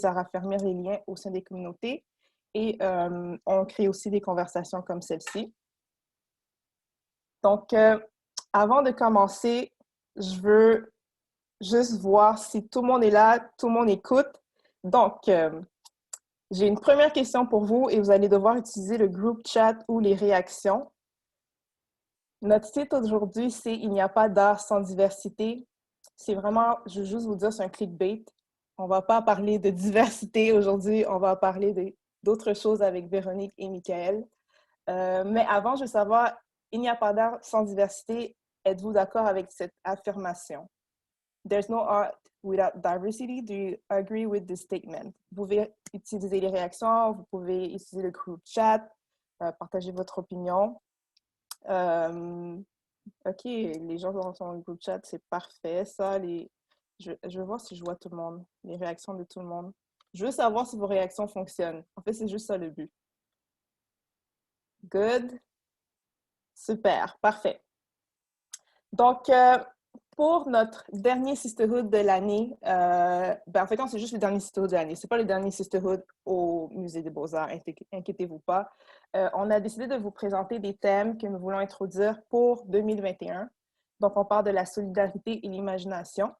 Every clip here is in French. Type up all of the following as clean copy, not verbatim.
à raffermir les liens au sein des communautés et on crée aussi des conversations comme celle-ci. Donc, avant de commencer, je veux juste voir si tout le monde est là, tout le monde écoute. Donc, j'ai une première question pour vous et vous allez devoir utiliser le group chat ou les réactions. Notre titre aujourd'hui, c'est « Il n'y a pas d'art sans diversité ». C'est vraiment, je veux juste vous dire, c'est un clickbait. On ne va pas parler de diversité aujourd'hui, on va parler d'autres choses avec Véronique et Michael. Mais avant, je veux savoir, il n'y a pas d'art sans diversité. Êtes-vous d'accord avec cette affirmation? There's no art without diversity. Do you agree with this statement? Vous pouvez utiliser les réactions, vous pouvez utiliser le group chat, partager votre opinion. OK, les gens sont dans le group chat, c'est parfait. Ça, je veux voir si je vois tout le monde, les réactions de tout le monde. Je veux savoir si vos réactions fonctionnent. En fait, c'est juste ça le but. Good. Super, parfait. Donc, pour notre dernier Sisterhood de l'année, en fait, c'est juste le dernier Sisterhood de l'année. Ce n'est pas le dernier Sisterhood au Musée des Beaux-Arts, inquiétez-vous pas. On a décidé de vous présenter des thèmes que nous voulons introduire pour 2021. Donc, on parle de la solidarité et l'imagination.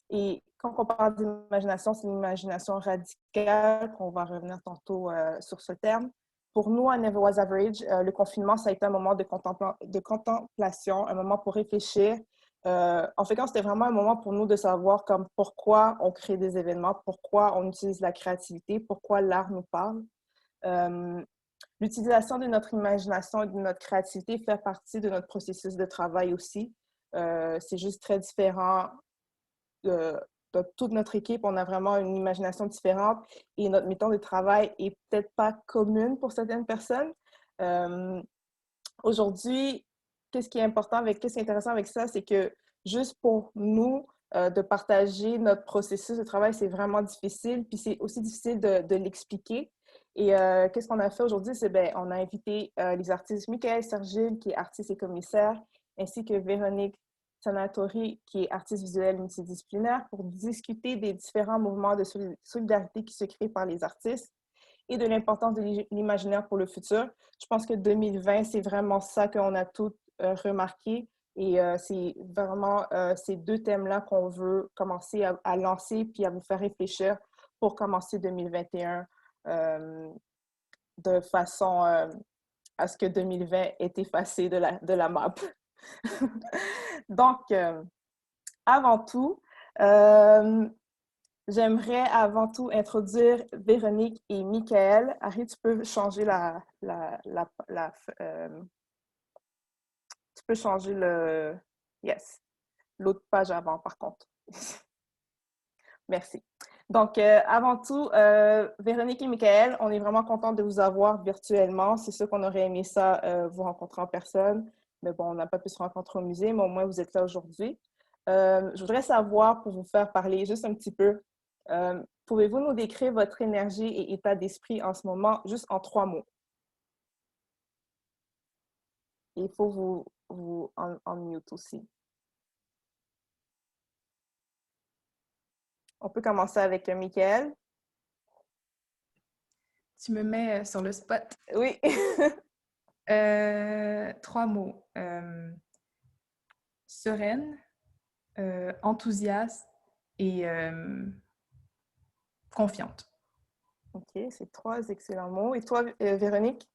Et quand on parle d'imagination, c'est l'imagination radicale. On va revenir tantôt sur ce terme. Pour nous, à Never Was Average, le confinement, ça a été un moment de contemplation, un moment pour réfléchir. En fait, c'était vraiment un moment pour nous de savoir comme pourquoi on crée des événements, pourquoi on utilise la créativité, pourquoi l'art nous parle. L'utilisation de notre imagination et de notre créativité fait partie de notre processus de travail aussi. C'est juste très différent de toute notre équipe. On a vraiment une imagination différente et notre méthode de travail est peut-être pas commune pour certaines personnes. Aujourd'hui, qu'est-ce qui est intéressant avec ça, c'est que juste pour nous, de partager notre processus de travail, c'est vraiment difficile, puis c'est aussi difficile de l'expliquer. Et qu'est-ce qu'on a fait aujourd'hui? C'est on a invité les artistes Michael Sergil, qui est artiste et commissaire, ainsi que Véronique Sanatori, qui est artiste visuelle multidisciplinaire, pour discuter des différents mouvements de solidarité qui se créent par les artistes et de l'importance de l'imaginaire pour le futur. Je pense que 2020, c'est vraiment ça qu'on a tous remarqué. Et c'est vraiment ces deux thèmes-là qu'on veut commencer à lancer puis à vous faire réfléchir pour commencer 2021 de façon à ce que 2020 est effacé de la map. Donc, avant tout, j'aimerais avant tout introduire Véronique et Michael. Harry, tu peux changer tu peux changer yes, l'autre page avant, par contre. Merci. Donc, avant tout, Véronique et Michael, on est vraiment contents de vous avoir virtuellement. C'est sûr qu'on aurait aimé ça, vous rencontrer en personne. Mais bon, on n'a pas pu se rencontrer au musée, mais au moins, vous êtes là aujourd'hui. Je voudrais savoir, pour vous faire parler juste un petit peu, pouvez-vous nous décrire votre énergie et état d'esprit en ce moment, juste en 3 mots? Il faut vous en mute aussi. On peut commencer avec Michael. Tu me mets sur le spot. Oui. 3 mots. Sereine, enthousiaste et confiante. OK, c'est 3 excellents mots. Et toi, Véronique?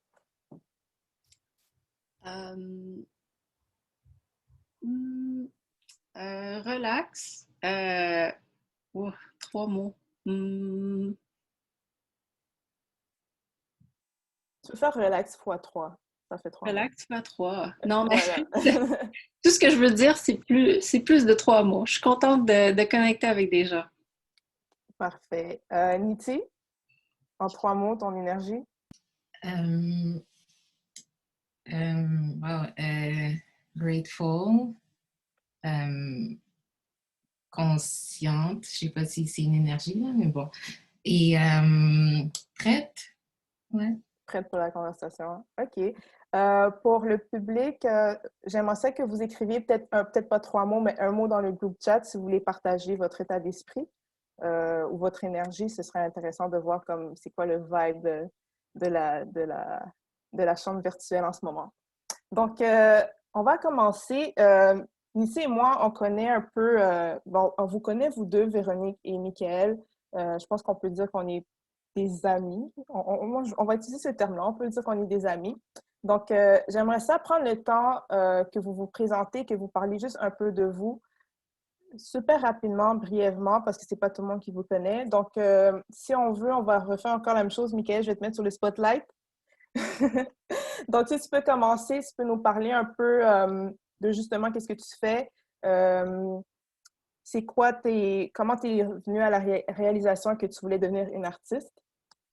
Relax. 3 mots. Tu peux faire relax x3. Ça fait 3 mots. Relax, pas 3. Non, mais Voilà. tout ce que je veux dire, c'est plus de 3 mots. Je suis contente de connecter avec des gens. Parfait. Niti, en 3 mots, ton énergie? Grateful, consciente, je sais pas si c'est une énergie, là, mais bon. Et prête? Ouais. Prête pour la conversation. OK. Pour le public, j'aimerais ça que vous écriviez peut-être pas 3 mots, mais un mot dans le groupe chat si vous voulez partager votre état d'esprit. ou votre énergie, ce serait intéressant de voir comme c'est quoi le vibe de la chambre virtuelle en ce moment. Donc, on va commencer. Nissy et moi, on connaît un peu, bon, on vous connaît, vous deux, Véronique et Michael. Je pense qu'on peut dire qu'on est des amis. On va utiliser ce terme-là, on peut dire qu'on est des amis. Donc, j'aimerais ça prendre le temps que vous vous présentez, que vous parliez juste un peu de vous, super rapidement, brièvement, parce que c'est pas tout le monde qui vous connaît. Donc, si on veut, on va refaire encore la même chose. Michael, je vais te mettre sur le spotlight. Donc, si tu peux commencer, tu peux nous parler un peu de justement qu'est-ce que tu fais. C'est quoi comment tu es venu à la réalisation que tu voulais devenir une artiste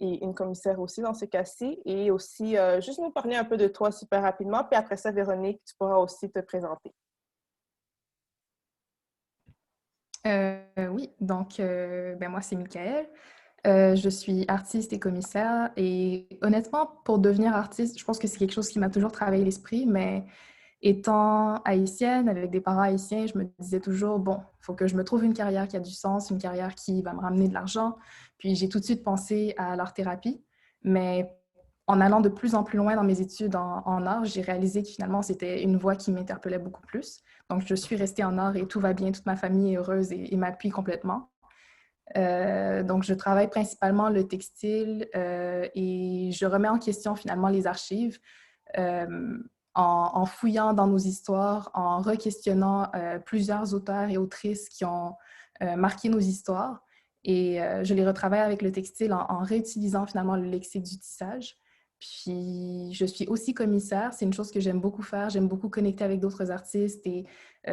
et une commissaire aussi dans ce cas-ci. Et aussi, juste nous parler un peu de toi super rapidement. Puis après ça, Véronique, tu pourras aussi te présenter. Oui, donc ben moi c'est Michael. Je suis artiste et commissaire et honnêtement, pour devenir artiste, je pense que c'est quelque chose qui m'a toujours travaillé l'esprit, mais étant haïtienne, avec des parents haïtiens, je me disais toujours, bon, il faut que je me trouve une carrière qui a du sens, une carrière qui va me ramener de l'argent. Puis j'ai tout de suite pensé à l'art-thérapie, mais en allant de plus en plus loin dans mes études en art, j'ai réalisé que finalement, c'était une voie qui m'interpellait beaucoup plus. Donc, je suis restée en art et tout va bien, toute ma famille est heureuse et m'appuie complètement. Donc, je travaille principalement le textile et je remets en question finalement les archives euh, en fouillant dans nos histoires, en re-questionnant plusieurs auteurs et autrices qui ont marqué nos histoires. Et je les retravaille avec le textile en réutilisant finalement le lexique du tissage. Puis, je suis aussi commissaire. C'est une chose que j'aime beaucoup faire. J'aime beaucoup connecter avec d'autres artistes et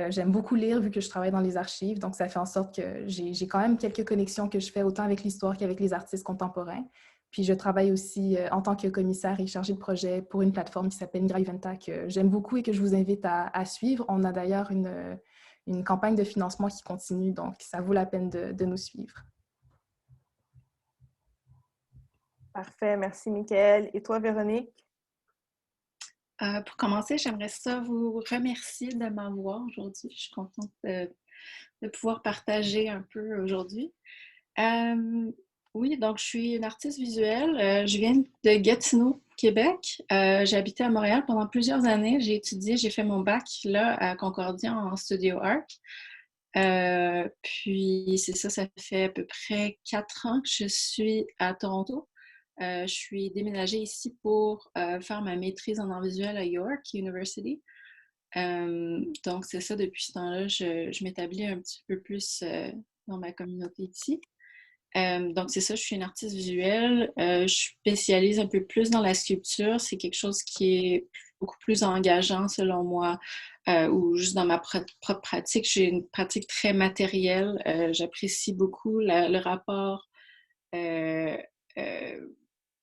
j'aime beaucoup lire vu que je travaille dans les archives. Donc, ça fait en sorte que j'ai quand même quelques connexions que je fais autant avec l'histoire qu'avec les artistes contemporains. Puis, je travaille aussi en tant que commissaire et chargée de projet pour une plateforme qui s'appelle Migriventa que j'aime beaucoup et que je vous invite à suivre. On a d'ailleurs une campagne de financement qui continue, donc ça vaut la peine de nous suivre. Parfait, merci Michael. Et toi, Véronique? Pour commencer, j'aimerais ça vous remercier de m'avoir aujourd'hui. Je suis contente de pouvoir partager un peu aujourd'hui. Oui, donc je suis une artiste visuelle. Je viens de Gatineau, Québec. J'ai habité à Montréal pendant plusieurs années. J'ai étudié, j'ai fait mon bac là à Concordia en studio art. Puis c'est ça, ça fait à peu près 4 ans que je suis à Toronto. Je suis déménagée ici pour faire ma maîtrise en art visuel à York University. Donc c'est ça, depuis ce temps-là, je m'établis un petit peu plus dans ma communauté ici. Donc c'est ça, je suis une artiste visuelle. Je spécialise un peu plus dans la sculpture. C'est quelque chose qui est beaucoup plus engageant selon moi. Ou juste dans ma propre pratique, j'ai une pratique très matérielle. J'apprécie beaucoup le rapport euh, euh,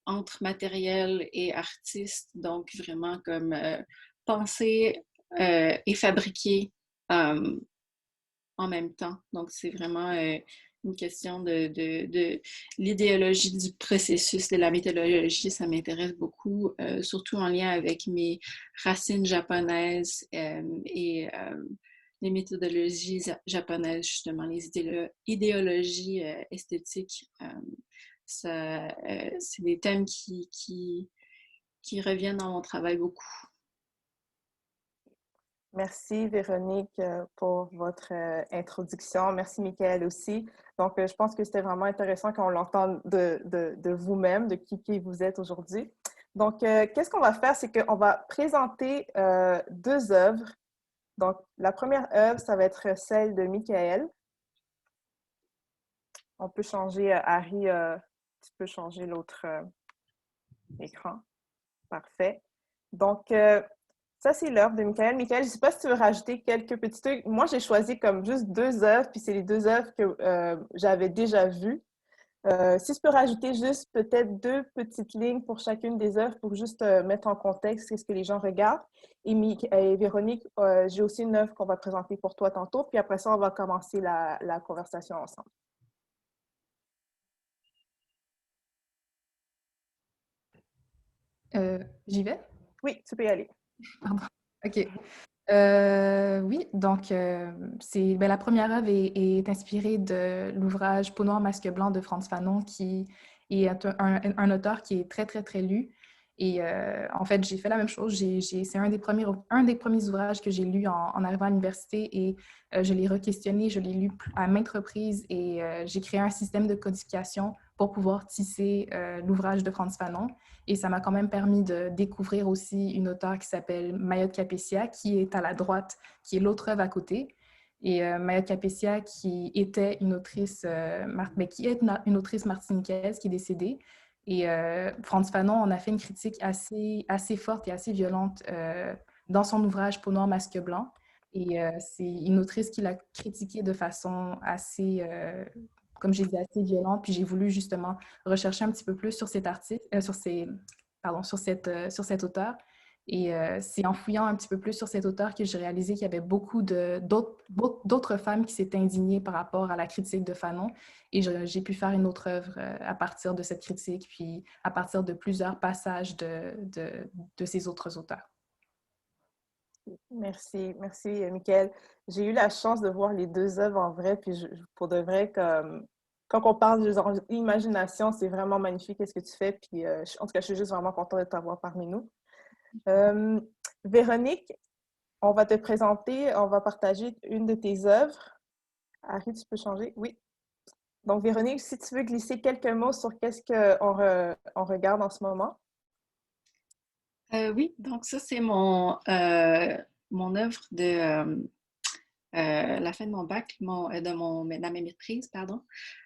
entre matériel et artiste. Donc vraiment comme penser et fabriquer en même temps. Donc, c'est vraiment une question de l'idéologie du processus, de la méthodologie. Ça m'intéresse beaucoup, surtout en lien avec mes racines japonaises et les méthodologies japonaises, justement, les idéologies esthétiques. C'est des thèmes qui reviennent dans mon travail beaucoup. Merci Véronique pour votre introduction. Merci Michael aussi. Donc, je pense que c'était vraiment intéressant qu'on l'entende de vous-même, de qui vous êtes aujourd'hui. Donc, qu'est-ce qu'on va faire? C'est qu'on va présenter 2 œuvres. Donc, la première œuvre, ça va être celle de Michael. On peut changer, Harry, tu peux changer l'autre écran. Parfait. Donc, ça, c'est l'œuvre de Michael. Michael, je ne sais pas si tu veux rajouter quelques petits trucs. Moi, j'ai choisi comme juste 2 œuvres, puis c'est les 2 œuvres que j'avais déjà vues. Si je peux rajouter juste peut-être 2 petites lignes pour chacune des œuvres pour juste mettre en contexte ce que les gens regardent. Et Véronique, j'ai aussi une œuvre qu'on va présenter pour toi tantôt, puis après ça, on va commencer la conversation ensemble. J'y vais? Oui, tu peux y aller. Pardon. OK. Oui, donc la première œuvre est inspirée de l'ouvrage Peau noire, masque blanc de Frantz Fanon, qui est un auteur qui est très, très, très lu. Et en fait, j'ai fait la même chose. C'est un des premiers ouvrages que j'ai lu en arrivant à l'université et je l'ai re-questionné, je l'ai lu à maintes reprises et j'ai créé un système de codification pour pouvoir tisser l'ouvrage de Frantz Fanon. Et ça m'a quand même permis de découvrir aussi une auteure qui s'appelle Mayotte Capécia, qui est à la droite, qui est l'autre œuvre à côté. Et Mayotte Capécia, qui était une autrice, qui est une autrice martiniquaise qui est décédée. Et Frantz Fanon en a fait une critique assez forte et assez violente dans son ouvrage Peau noire, masque blanc. Et c'est une autrice qui l'a critiquée de façon assez, comme j'ai dit, assez violente. Puis j'ai voulu justement rechercher un petit peu plus sur cet artiste, sur cet auteur. Et c'est en fouillant un petit peu plus sur cet auteur que j'ai réalisé qu'il y avait beaucoup d'autres femmes qui s'étaient indignées par rapport à la critique de Fanon. Et j'ai pu faire une autre œuvre à partir de cette critique, puis à partir de plusieurs passages de ces autres auteurs. Merci, merci, Mickaël. J'ai eu la chance de voir les deux œuvres en vrai, puis pour de vrai, quand on parle de genre, imagination, c'est vraiment magnifique ce que tu fais, puis en tout cas, je suis juste vraiment contente de t'avoir parmi nous. Véronique, on va te présenter, on va partager une de tes œuvres. Harry, tu peux changer? Oui. Donc, Véronique, si tu veux glisser quelques mots sur qu'est-ce qu'on regarde en ce moment. Oui, donc ça, c'est mon œuvre de la fin de mon bac, de ma maîtrise, pardon.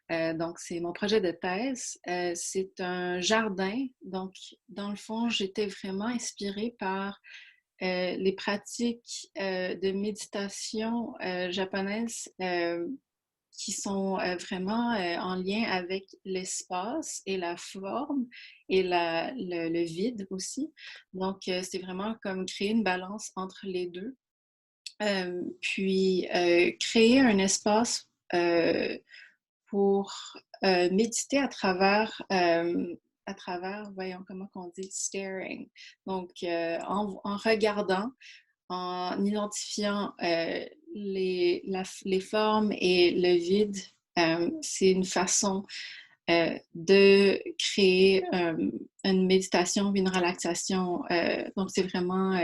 Donc, c'est mon projet de thèse. C'est un jardin. Donc, dans le fond, j'étais vraiment inspirée par les pratiques de méditation japonaises qui sont vraiment en lien avec l'espace et la forme et le vide aussi. Donc, c'est vraiment comme créer une balance entre les deux. Puis, créer un espace pour méditer à travers, voyons comment on dit, staring. Donc, en regardant, en identifiant les formes et le vide, c'est une façon de créer une méditation, une relaxation. Donc, c'est vraiment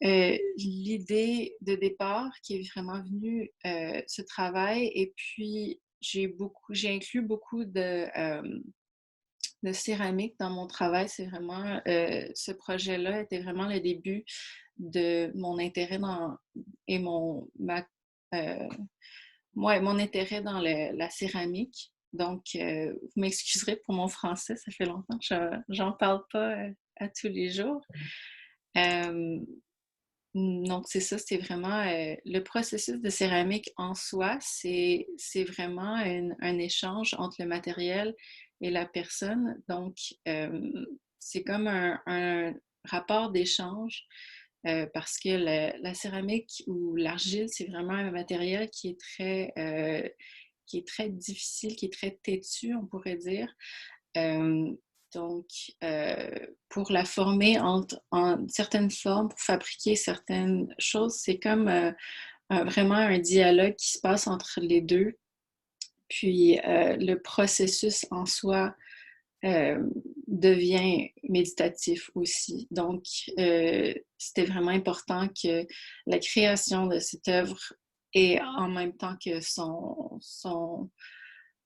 l'idée de départ qui est vraiment venue ce travail. Et puis, j'ai inclus beaucoup de céramique dans mon travail. C'est vraiment, ce projet-là était vraiment le début de mon intérêt mon intérêt dans la céramique. Donc, vous m'excuserez pour mon français, ça fait longtemps que j'en parle pas à tous les jours. Donc, c'est ça, c'est vraiment le processus de céramique en soi, c'est vraiment un échange entre le matériel et la personne. Donc, c'est comme un rapport d'échange parce que la céramique ou l'argile, c'est vraiment un matériel qui est très difficile, qui est très têtu, on pourrait dire. Donc, pour la former en certaines formes, pour fabriquer certaines choses, c'est comme vraiment un dialogue qui se passe entre les deux. Puis, le processus en soi devient méditatif aussi. Donc, c'était vraiment important que la création de cette œuvre et en même temps que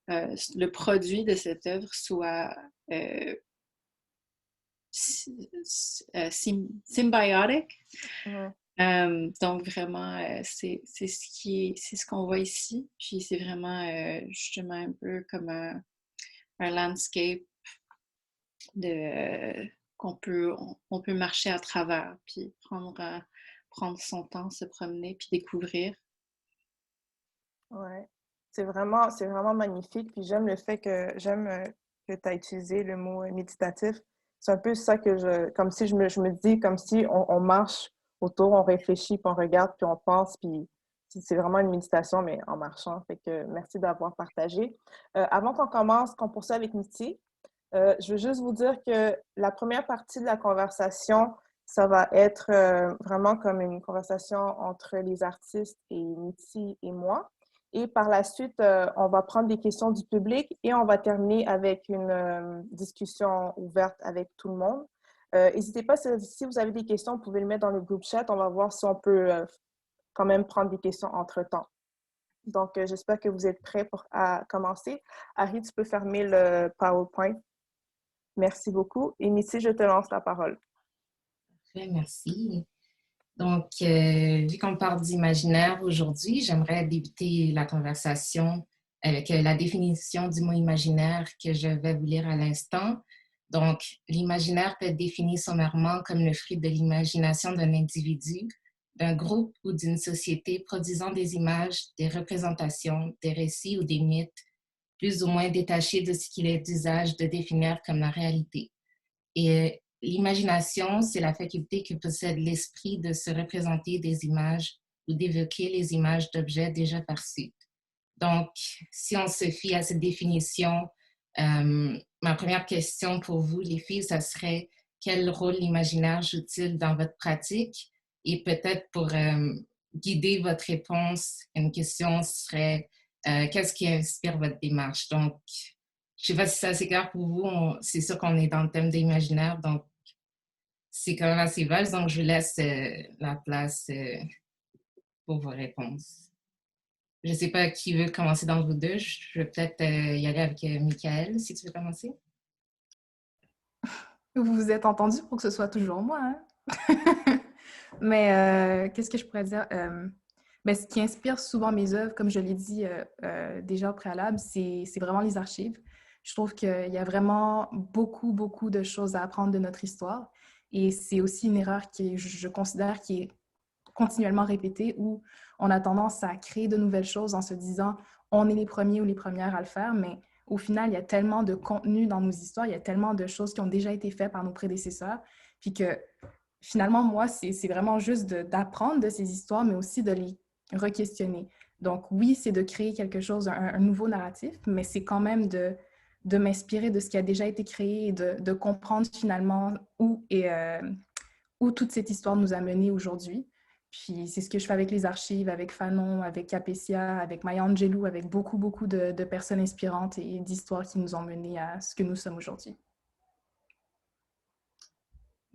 le produit de cette œuvre soit symbiotique. Donc vraiment, c'est ce qu'on voit ici. Puis c'est vraiment justement un peu comme un landscape qu'on peut marcher à travers, puis prendre son temps, se promener, puis découvrir. Ouais, c'est vraiment magnifique. Puis j'aime le fait que tu as utilisé le mot méditatif. C'est un peu ça comme si je me dis, comme si on marche autour, on réfléchit, puis on regarde, puis on pense, puis c'est vraiment une méditation, mais en marchant. Fait que merci d'avoir partagé. Avant qu'on poursuive avec Niti, je veux juste vous dire que la première partie de la conversation, Ça va être vraiment comme une conversation entre les artistes et Mitzi et moi. Et par la suite, on va prendre des questions du public et on va terminer avec une discussion ouverte avec tout le monde. N'hésitez pas, si vous avez des questions, vous pouvez le mettre dans le groupe chat. On va voir si on peut quand même prendre des questions entre-temps. Donc, j'espère que vous êtes prêts à commencer. Harry, tu peux fermer le PowerPoint. Merci beaucoup. Et Mitzi, je te lance la parole. Merci. Donc, vu qu'on parle d'imaginaire aujourd'hui, j'aimerais débuter la conversation avec la définition du mot imaginaire que je vais vous lire à l'instant. Donc, l'imaginaire peut être défini sommairement comme le fruit de l'imagination d'un individu, d'un groupe ou d'une société produisant des images, des représentations, des récits ou des mythes, plus ou moins détachés de ce qu'il est d'usage de définir comme la réalité. Et l'imagination, c'est la faculté que possède l'esprit de se représenter des images ou d'évoquer les images d'objets déjà perçus. Donc, si on se fie à cette définition, ma première question pour vous, les filles, ça serait quel rôle l'imaginaire joue-t-il dans votre pratique? Et peut-être pour guider votre réponse, une question serait qu'est-ce qui inspire votre démarche? Donc, je ne sais pas si c'est assez clair pour vous. C'est sûr qu'on est dans le thème de l'imaginaire, donc c'est quand même assez vaste. Donc, je vous laisse la place pour vos réponses. Je ne sais pas qui veut commencer dans vous deux. Je vais peut-être y aller avec Michael, si tu veux commencer. Vous vous êtes entendu pour que ce soit toujours moi, hein? Mais qu'est-ce que je pourrais dire? Ben, ce qui inspire souvent mes œuvres, comme je l'ai dit déjà au préalable, c'est vraiment les archives. Je trouve qu'il y a vraiment beaucoup de choses à apprendre de notre histoire. Et c'est aussi une erreur qui, je considère, qui est continuellement répétée, où on a tendance à créer de nouvelles choses en se disant on est les premiers ou les premières à le faire, mais au final, il y a tellement de contenu dans nos histoires, il y a tellement de choses qui ont déjà été faites par nos prédécesseurs, puis que finalement, moi, c'est vraiment juste d'apprendre de ces histoires, mais aussi de les re-questionner. Donc oui, c'est de créer quelque chose, un nouveau narratif, mais c'est quand même de m'inspirer de ce qui a déjà été créé et de comprendre finalement où toute cette histoire nous a menés aujourd'hui. Puis c'est ce que je fais avec les archives, avec Fanon, avec Capecia, avec Maya Angelou, avec beaucoup de personnes inspirantes et d'histoires qui nous ont menés à ce que nous sommes aujourd'hui.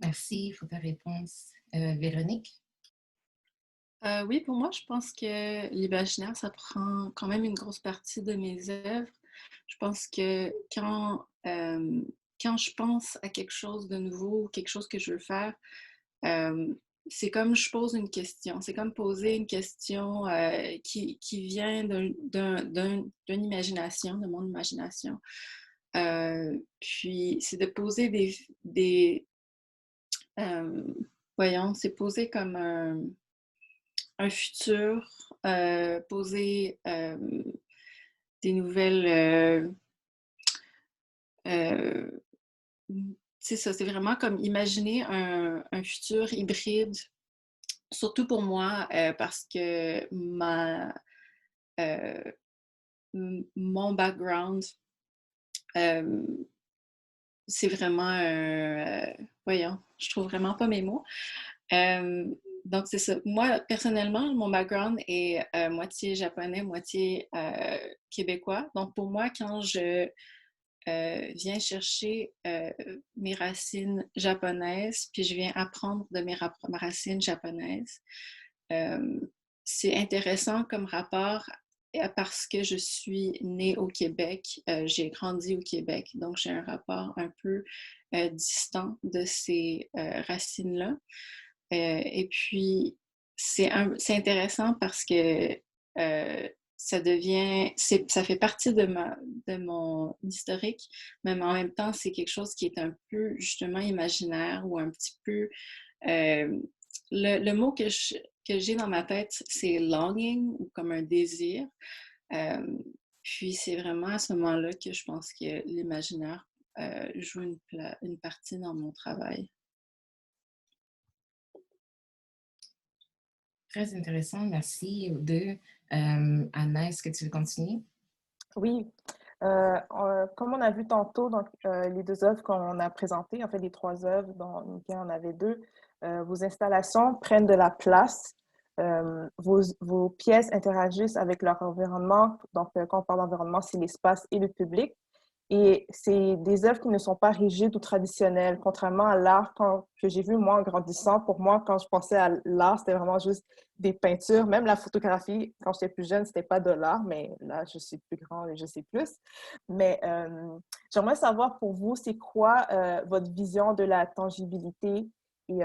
Merci pour ta réponse. Véronique? Oui, pour moi, je pense que l'imaginaire, ça prend quand même une grosse partie de mes œuvres. Je pense que quand je pense à quelque chose de nouveau, quelque chose que je veux faire, c'est comme je pose une question. C'est comme poser une question qui vient d'une imagination, de mon imagination. Puis, c'est de poser voyons, c'est poser comme un futur, poser des nouvelles... c'est ça, c'est vraiment comme imaginer un futur hybride, surtout pour moi, parce que mon background, c'est vraiment... voyons, je trouve vraiment pas mes mots. Donc, c'est ça. Moi, personnellement, mon background est moitié japonais, moitié québécois. Donc, pour moi, quand je viens chercher mes racines japonaises, puis je viens apprendre de mes racines japonaises, c'est intéressant comme rapport parce que je suis née au Québec, j'ai grandi au Québec, donc j'ai un rapport un peu distant de ces racines-là. Et puis, c'est intéressant parce que ça fait partie de mon historique, mais en même temps, c'est quelque chose qui est un peu justement imaginaire ou un petit peu... le mot que j'ai dans ma tête, c'est longing ou comme un désir. Puis c'est vraiment à ce moment-là que je pense que l'imaginaire joue une partie dans mon travail. Très intéressant, merci aux deux. Anna, est-ce que tu veux continuer? Oui. Comme on a vu tantôt, donc, les deux œuvres qu'on a présentées, en fait, les trois œuvres, dont Michael en avait deux, vos installations prennent de la place. Vos pièces interagissent avec leur environnement. Donc, quand on parle d'environnement, c'est l'espace et le public. Et c'est des œuvres qui ne sont pas rigides ou traditionnelles, contrairement à l'art que j'ai vu, moi, en grandissant. Pour moi, quand je pensais à l'art, c'était vraiment juste des peintures. Même la photographie, quand j'étais plus jeune, c'était pas de l'art, mais là, je suis plus grande et je sais plus. Mais j'aimerais savoir pour vous, c'est quoi votre vision de la tangibilité? Et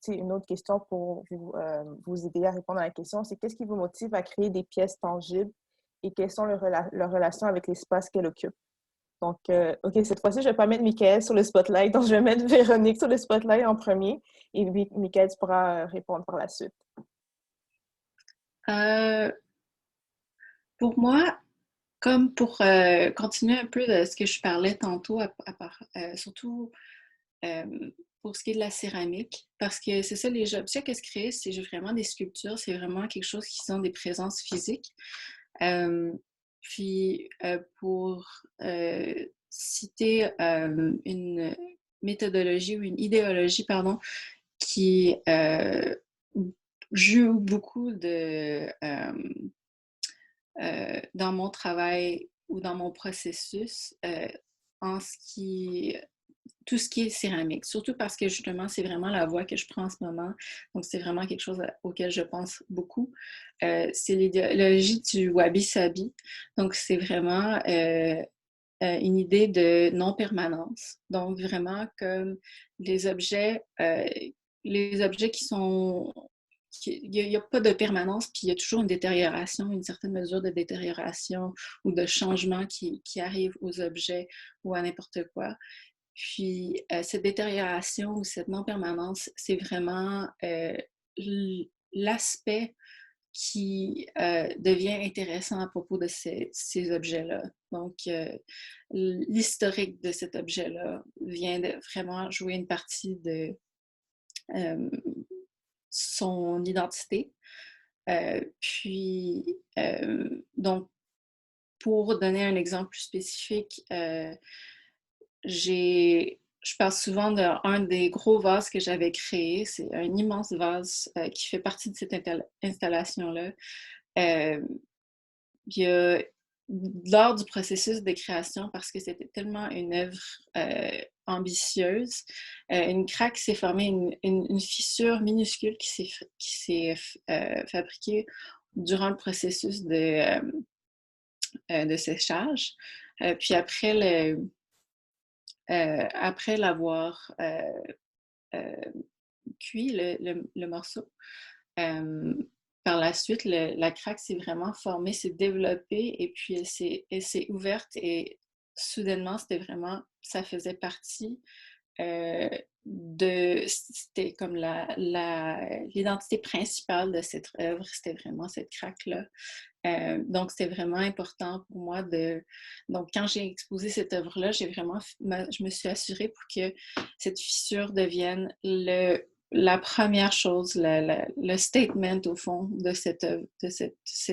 c'est une autre question pour vous aider à répondre à la question, c'est qu'est-ce qui vous motive à créer des pièces tangibles et quelles sont leurs relations avec l'espace qu'elles occupent? Donc, OK, cette fois-ci, je ne vais pas mettre Michael sur le spotlight, donc je vais mettre Véronique sur le spotlight en premier. Et puis, Michael, tu pourras répondre par la suite. Pour moi, comme pour continuer un peu de ce que je parlais tantôt, surtout pour ce qui est de la céramique, parce que c'est ça, les objets que je crée, c'est vraiment des sculptures, c'est vraiment quelque chose qui sont des présences physiques. Puis, pour citer une méthodologie ou une idéologie, pardon, qui joue beaucoup dans mon travail ou dans mon processus tout ce qui est céramique, surtout parce que justement, c'est vraiment la voie que je prends en ce moment. Donc, c'est vraiment quelque chose auquel je pense beaucoup. C'est l'idéologie du wabi-sabi. Donc, c'est vraiment une idée de non-permanence. Donc, vraiment comme les objets qui sont... Il n'y a pas de permanence, puis il y a toujours une détérioration, une certaine mesure de détérioration ou de changement qui arrive aux objets ou à n'importe quoi. Puis, cette détérioration ou cette non-permanence, c'est vraiment l'aspect qui devient intéressant à propos de ces objets-là. Donc, l'historique de cet objet-là vient de vraiment jouer une partie de son identité. Donc, pour donner un exemple plus spécifique, je parle souvent d'un des gros vases que j'avais créé. C'est un immense vase qui fait partie de cette installation-là. Lors du processus de création, parce que c'était tellement une œuvre ambitieuse, une craque s'est formée, une fissure minuscule qui s'est fabriquée durant le processus de séchage. Puis après l'avoir cuit, le morceau, par la suite, la craque s'est vraiment formée, s'est développée et puis elle s'est ouverte et soudainement, ça faisait partie c'était comme l'identité principale de cette œuvre, c'était vraiment cette craque-là. Donc, c'était vraiment important pour moi Donc, quand j'ai exposé cette œuvre-là, je me suis assurée pour que cette fissure devienne la première chose, le statement, au fond, de cette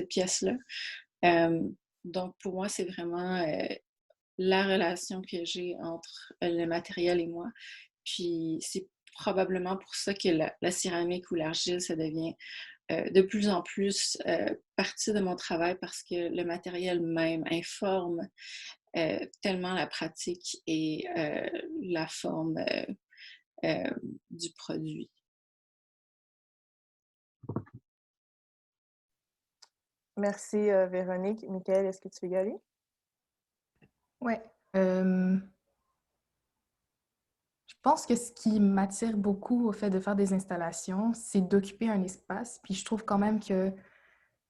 pièce-là. Donc, pour moi, c'est vraiment la relation que j'ai entre le matériel et moi. Puis, c'est probablement pour ça que la céramique ou l'argile, ça devient de plus en plus partie de mon travail parce que le matériel même informe tellement la pratique et la forme du produit. Merci, Véronique. Michael, est-ce que tu veux y aller? Ouais. Je pense que ce qui m'attire beaucoup au fait de faire des installations, c'est d'occuper un espace. Puis je trouve quand même que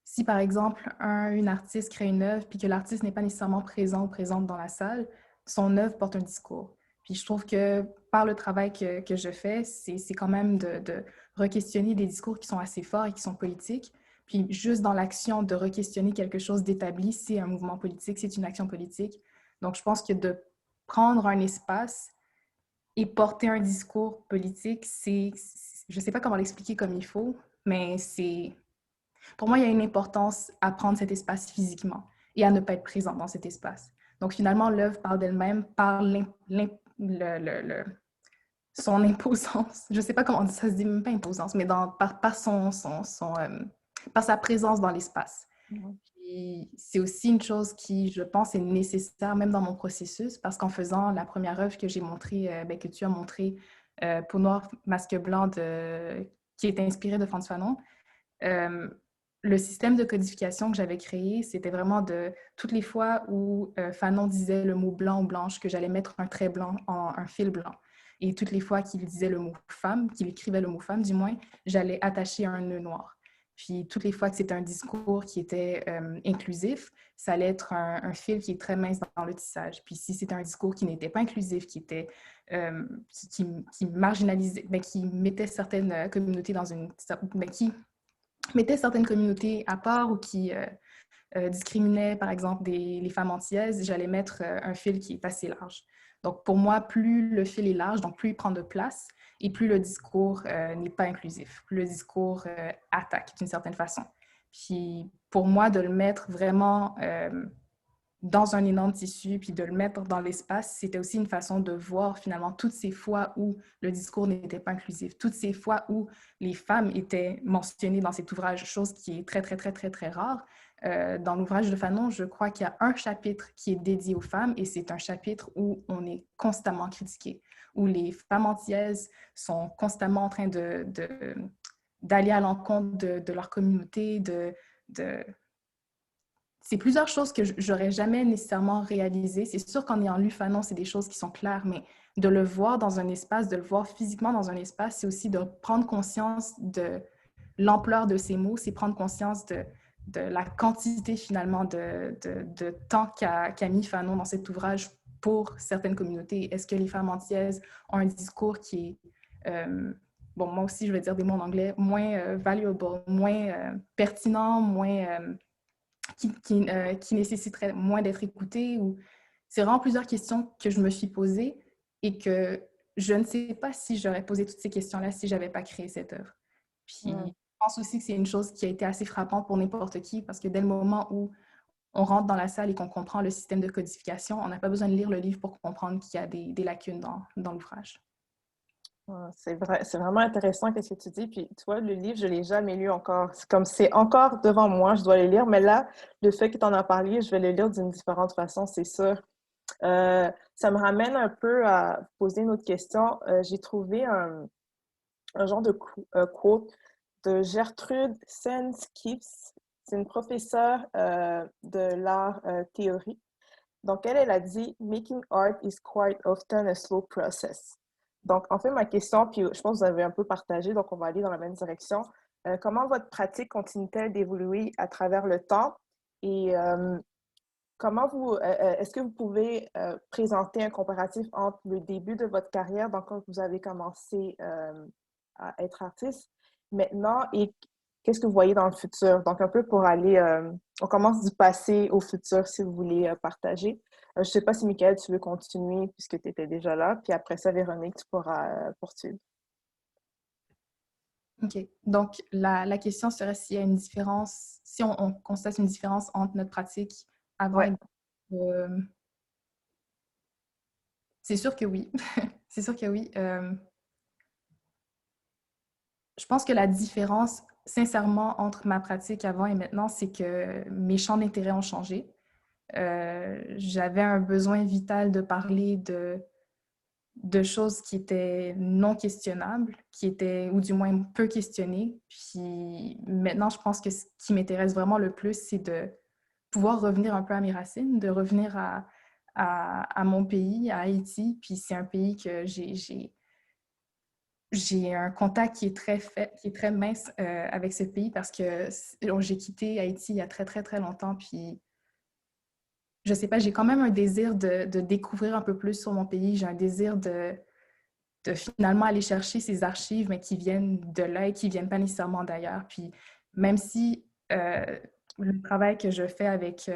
si, par exemple, une artiste crée une œuvre puis que l'artiste n'est pas nécessairement présent ou présente dans la salle, son œuvre porte un discours. Puis je trouve que par le travail que je fais, c'est quand même de re-questionner des discours qui sont assez forts et qui sont politiques. Puis juste dans l'action de re-questionner quelque chose d'établi, c'est un mouvement politique, c'est une action politique. Donc je pense que de prendre un espace et porter un discours politique, je ne sais pas comment l'expliquer comme il faut, mais pour moi, il y a une importance à prendre cet espace physiquement et à ne pas être présent dans cet espace. Donc finalement, l'œuvre parle d'elle-même, par son imposance. Je ne sais pas comment ça se dit, même pas imposance, mais par sa présence dans l'espace. Puis c'est aussi une chose qui, je pense, est nécessaire même dans mon processus, parce qu'en faisant la première œuvre que j'ai montrée, que tu as montrée, Peau noire, masque blanc, qui est inspirée de François Fanon, le système de codification que j'avais créé, c'était vraiment de toutes les fois où Fanon disait le mot blanc ou blanche, que j'allais mettre un trait blanc en un fil blanc. Et toutes les fois qu'il disait le mot femme, qu'il écrivait le mot femme du moins, j'allais attacher un nœud noir. Puis toutes les fois que c'était un discours qui était inclusif, ça allait être un fil qui est très mince dans le tissage. Puis si c'était un discours qui n'était pas inclusif, qui marginalisait, qui mettait certaines communautés dans une... qui mettait certaines communautés à part ou qui discriminait, par exemple, les femmes antillaises, j'allais mettre un fil qui est assez large. Donc, pour moi, plus le fil est large, donc plus il prend de place et plus le discours n'est pas inclusif, plus le discours attaque d'une certaine façon. Puis, pour moi, de le mettre vraiment dans un énorme tissu, puis de le mettre dans l'espace, c'était aussi une façon de voir finalement toutes ces fois où le discours n'était pas inclusif, toutes ces fois où les femmes étaient mentionnées dans cet ouvrage, chose qui est très, très, très, très, très rare. Dans l'ouvrage de Fanon, je crois qu'il y a un chapitre qui est dédié aux femmes et c'est un chapitre où on est constamment critiqué, où les femmes antillaises sont constamment en train d'aller à l'encontre de leur communauté, c'est plusieurs choses que j'aurais jamais nécessairement réalisées. C'est sûr qu'en ayant lu Fanon, c'est des choses qui sont claires, mais de le voir dans un espace, de le voir physiquement dans un espace, c'est aussi de prendre conscience de l'ampleur de ces mots, c'est prendre conscience de la quantité finalement de temps qu'a mis Fanon dans cet ouvrage pour certaines communautés. Est-ce que les femmes antillaises ont un discours qui est, bon, moi aussi je vais dire des mots en anglais, moins valuable, moins pertinent, moins... qui nécessiterait moins d'être écouté. C'est vraiment plusieurs questions que je me suis posées et que je ne sais pas si j'aurais posé toutes ces questions-là si je n'avais pas créé cette œuvre. Puis je pense aussi que c'est une chose qui a été assez frappante pour n'importe qui parce que dès le moment où on rentre dans la salle et qu'on comprend le système de codification, on n'a pas besoin de lire le livre pour comprendre qu'il y a des lacunes dans l'ouvrage. C'est vrai, c'est vraiment intéressant ce que tu dis. Puis, tu vois, le livre, je ne l'ai jamais lu encore. C'est comme c'est encore devant moi, je dois le lire. Mais là, le fait que tu en as parlé, je vais le lire d'une différente façon, c'est sûr. Ça me ramène un peu à poser une autre question. J'ai trouvé un genre de quote de Gertrude Senskis. C'est une professeure de l'art théorie. Donc, elle a dit « Making art is quite often a slow process ». Donc, en fait, ma question, puis je pense que vous avez un peu partagé, donc on va aller dans la même direction. Comment votre pratique continue-t-elle d'évoluer à travers le temps? Et est-ce que vous pouvez présenter un comparatif entre le début de votre carrière, donc quand vous avez commencé à être artiste, maintenant, et qu'est-ce que vous voyez dans le futur? Donc, un peu pour aller, on commence du passé au futur, si vous voulez partager. Je ne sais pas si, Michael, tu veux continuer puisque tu étais déjà là. Puis après ça, Véronique, tu pourras poursuivre. OK. Donc, la question serait s'il y a une différence, si on constate une différence entre notre pratique avant et c'est sûr que oui. C'est sûr que oui. Je pense que la différence, sincèrement, entre ma pratique avant et maintenant, c'est que mes champs d'intérêt ont changé. J'avais un besoin vital de parler de choses qui étaient non questionnables, qui étaient, ou du moins peu questionnées. Puis maintenant, je pense que ce qui m'intéresse vraiment le plus, c'est de pouvoir revenir un peu à mes racines, de revenir à mon pays, à Haïti. Puis c'est un pays que j'ai un contact qui est très mince avec ce pays parce que j'ai quitté Haïti il y a très, très, très longtemps. Puis je sais pas, j'ai quand même un désir de découvrir un peu plus sur mon pays. J'ai un désir de finalement aller chercher ces archives, mais qui viennent de là et qui ne viennent pas nécessairement d'ailleurs. Puis même si le travail que je fais avec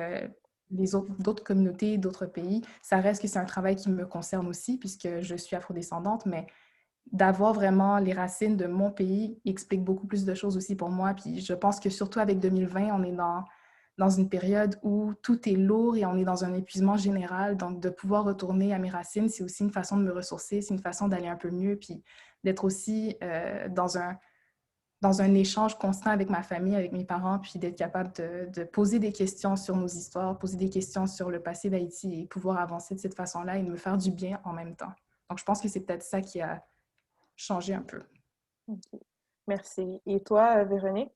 d'autres communautés, d'autres pays, ça reste que c'est un travail qui me concerne aussi, puisque je suis afrodescendante, mais d'avoir vraiment les racines de mon pays explique beaucoup plus de choses aussi pour moi. Puis je pense que surtout avec 2020, on est dans une période où tout est lourd et on est dans un épuisement général. Donc, de pouvoir retourner à mes racines, c'est aussi une façon de me ressourcer, c'est une façon d'aller un peu mieux, puis d'être aussi dans un échange constant avec ma famille, avec mes parents, puis d'être capable de poser des questions sur nos histoires, poser des questions sur le passé d'Haïti et pouvoir avancer de cette façon-là et de me faire du bien en même temps. Donc, je pense que c'est peut-être ça qui a changé un peu. OK. Merci. Et toi, Véronique,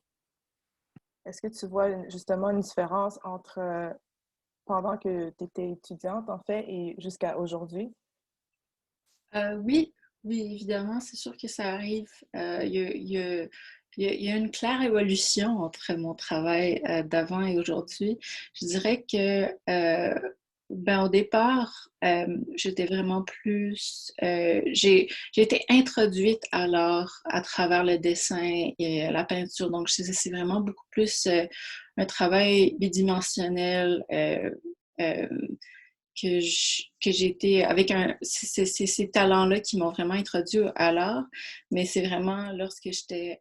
est-ce que tu vois justement une différence entre pendant que tu étais étudiante, en fait, et jusqu'à aujourd'hui? Oui, oui, évidemment, c'est sûr que ça arrive. Il y a une claire évolution entre mon travail d'avant et aujourd'hui. Je dirais que ben, au départ, j'étais vraiment plus... j'ai été introduite à l'art à travers le dessin et la peinture. Donc, c'est vraiment beaucoup plus un travail bidimensionnel. Euh, que j'ai été avec c'est ces talents-là qui m'ont vraiment introduit à l'art, mais c'est vraiment lorsque j'étais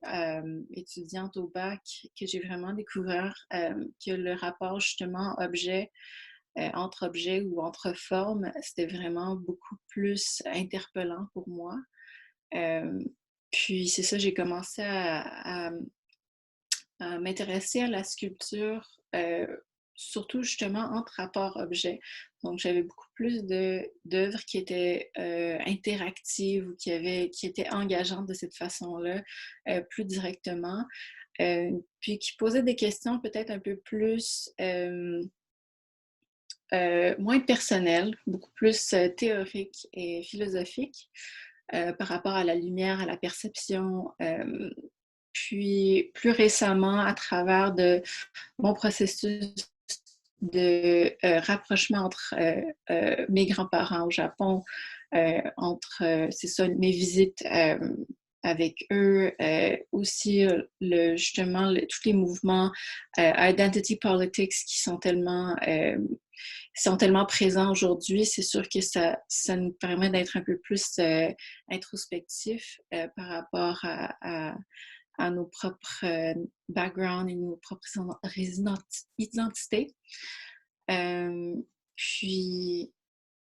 étudiante au bac que j'ai vraiment découvert que le rapport justement entre objets ou entre formes, c'était vraiment beaucoup plus interpellant pour moi. Euh, Puis c'est ça, j'ai commencé à m'intéresser à la sculpture, surtout justement entre rapport-objet. Donc, j'avais beaucoup plus d'œuvres qui étaient interactives ou qui étaient engageantes de cette façon-là, plus directement, puis qui posaient des questions peut-être un peu plus moins personnelles, beaucoup plus théoriques et philosophiques par rapport à la lumière, à la perception. Puis plus récemment, à travers mon processus de rapprochement entre mes grands-parents au Japon, c'est ça, mes visites avec eux, aussi justement tous les mouvements identity politics qui sont tellement présents aujourd'hui, c'est sûr que ça nous permet d'être un peu plus introspectif par rapport à nos propres backgrounds et nos propres identités. Puis,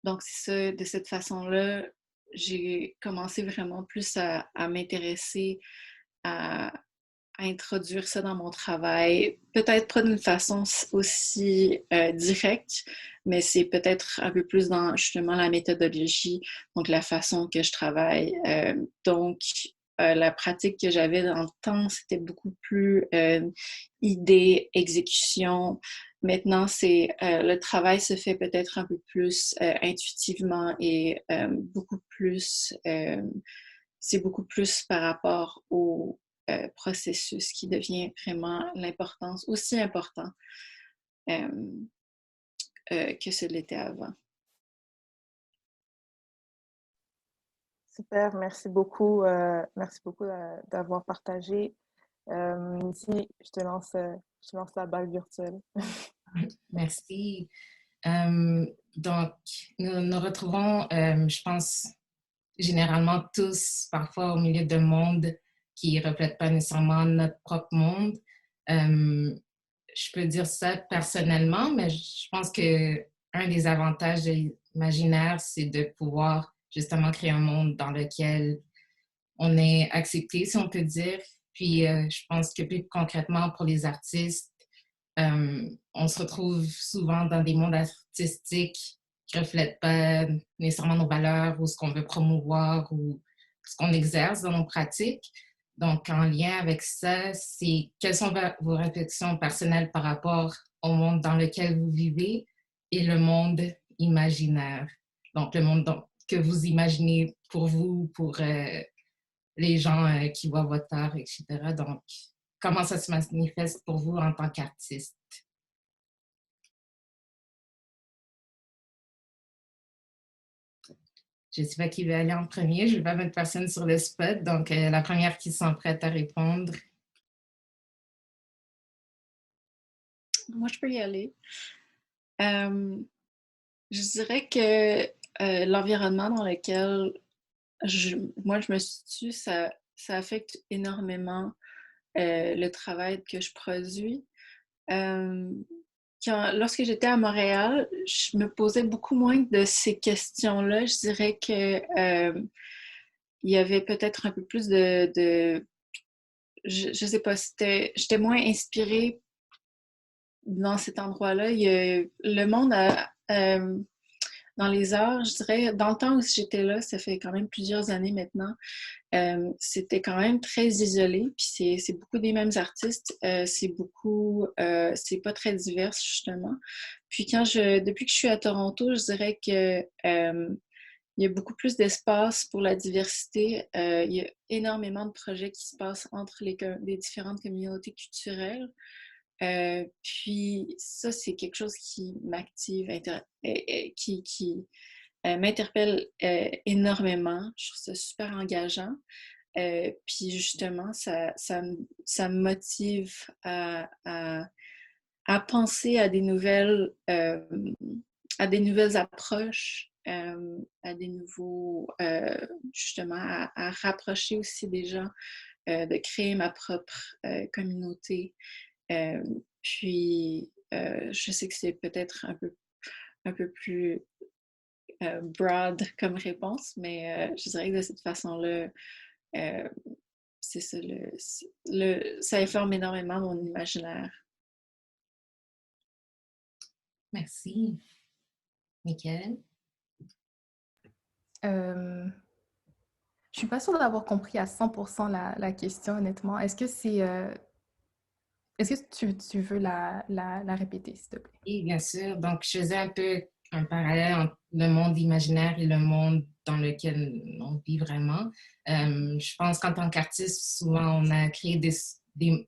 donc, c'est ça, de cette façon-là, j'ai commencé vraiment plus à m'intéresser à introduire ça dans mon travail. Peut-être pas d'une façon aussi directe, mais c'est peut-être un peu plus dans justement la méthodologie, donc la façon que je travaille. Donc, la pratique que j'avais dans le temps, c'était beaucoup plus idée, exécution. Maintenant, le travail se fait peut-être un peu plus intuitivement et c'est beaucoup plus par rapport au processus qui devient vraiment l'importance, aussi important euh, que ce l'était avant. Super, merci beaucoup d'avoir partagé. Ici, je te lance la balle virtuelle. Merci. Donc, nous nous retrouvons, je pense, généralement tous, parfois au milieu d'un monde qui ne reflète pas nécessairement notre propre monde. Je peux dire ça personnellement, mais je pense qu'un des avantages de l'imaginaire, c'est de pouvoir justement créer un monde dans lequel on est accepté, si on peut dire. Puis je pense que plus concrètement pour les artistes, on se retrouve souvent dans des mondes artistiques qui ne reflètent pas nécessairement nos valeurs ou ce qu'on veut promouvoir ou ce qu'on exerce dans nos pratiques. Donc, en lien avec ça, quelles sont vos réflexions personnelles par rapport au monde dans lequel vous vivez et le monde imaginaire? Donc, le monde que vous imaginez pour vous, pour les gens qui voient votre art, etc. Donc, comment ça se manifeste pour vous en tant qu'artiste? Je ne sais pas qui veut aller en premier. Je ne vais pas mettre personne sur le spot. Donc, la première qui sent prête à répondre. Moi, je peux y aller. Je dirais que l'environnement dans lequel moi, je me situe, ça affecte énormément le travail que je produis. lorsque j'étais à Montréal, je me posais beaucoup moins de ces questions-là. Je dirais que il y avait peut-être un peu plus je sais pas, j'étais moins inspirée dans cet endroit-là. Le monde dans les arts, je dirais, dans le temps où j'étais là, ça fait quand même plusieurs années maintenant, c'était quand même très isolé, puis c'est beaucoup des mêmes artistes, c'est pas très divers, justement. Puis depuis que je suis à Toronto, je dirais que il y a beaucoup plus d'espace pour la diversité. Il y a énormément de projets qui se passent entre les différentes communautés culturelles. Puis ça, c'est quelque chose qui m'active, qui m'interpelle énormément. Je trouve ça super engageant. Puis justement, ça me motive à penser à des nouvelles approches, à des nouveaux, justement, à rapprocher aussi des gens, de créer ma propre communauté. Puis, je sais que c'est peut-être un peu plus broad comme réponse, mais je dirais que de cette façon-là, euh, c'est ça, ça informe énormément mon imaginaire. Merci. Michael? Je suis pas sûre d'avoir compris à 100% la question, honnêtement. Est-ce que tu veux la répéter, s'il te plaît? Oui, bien sûr. Donc, je faisais un peu un parallèle entre le monde imaginaire et le monde dans lequel on vit vraiment. Je pense qu'en tant qu'artiste, souvent, on a créé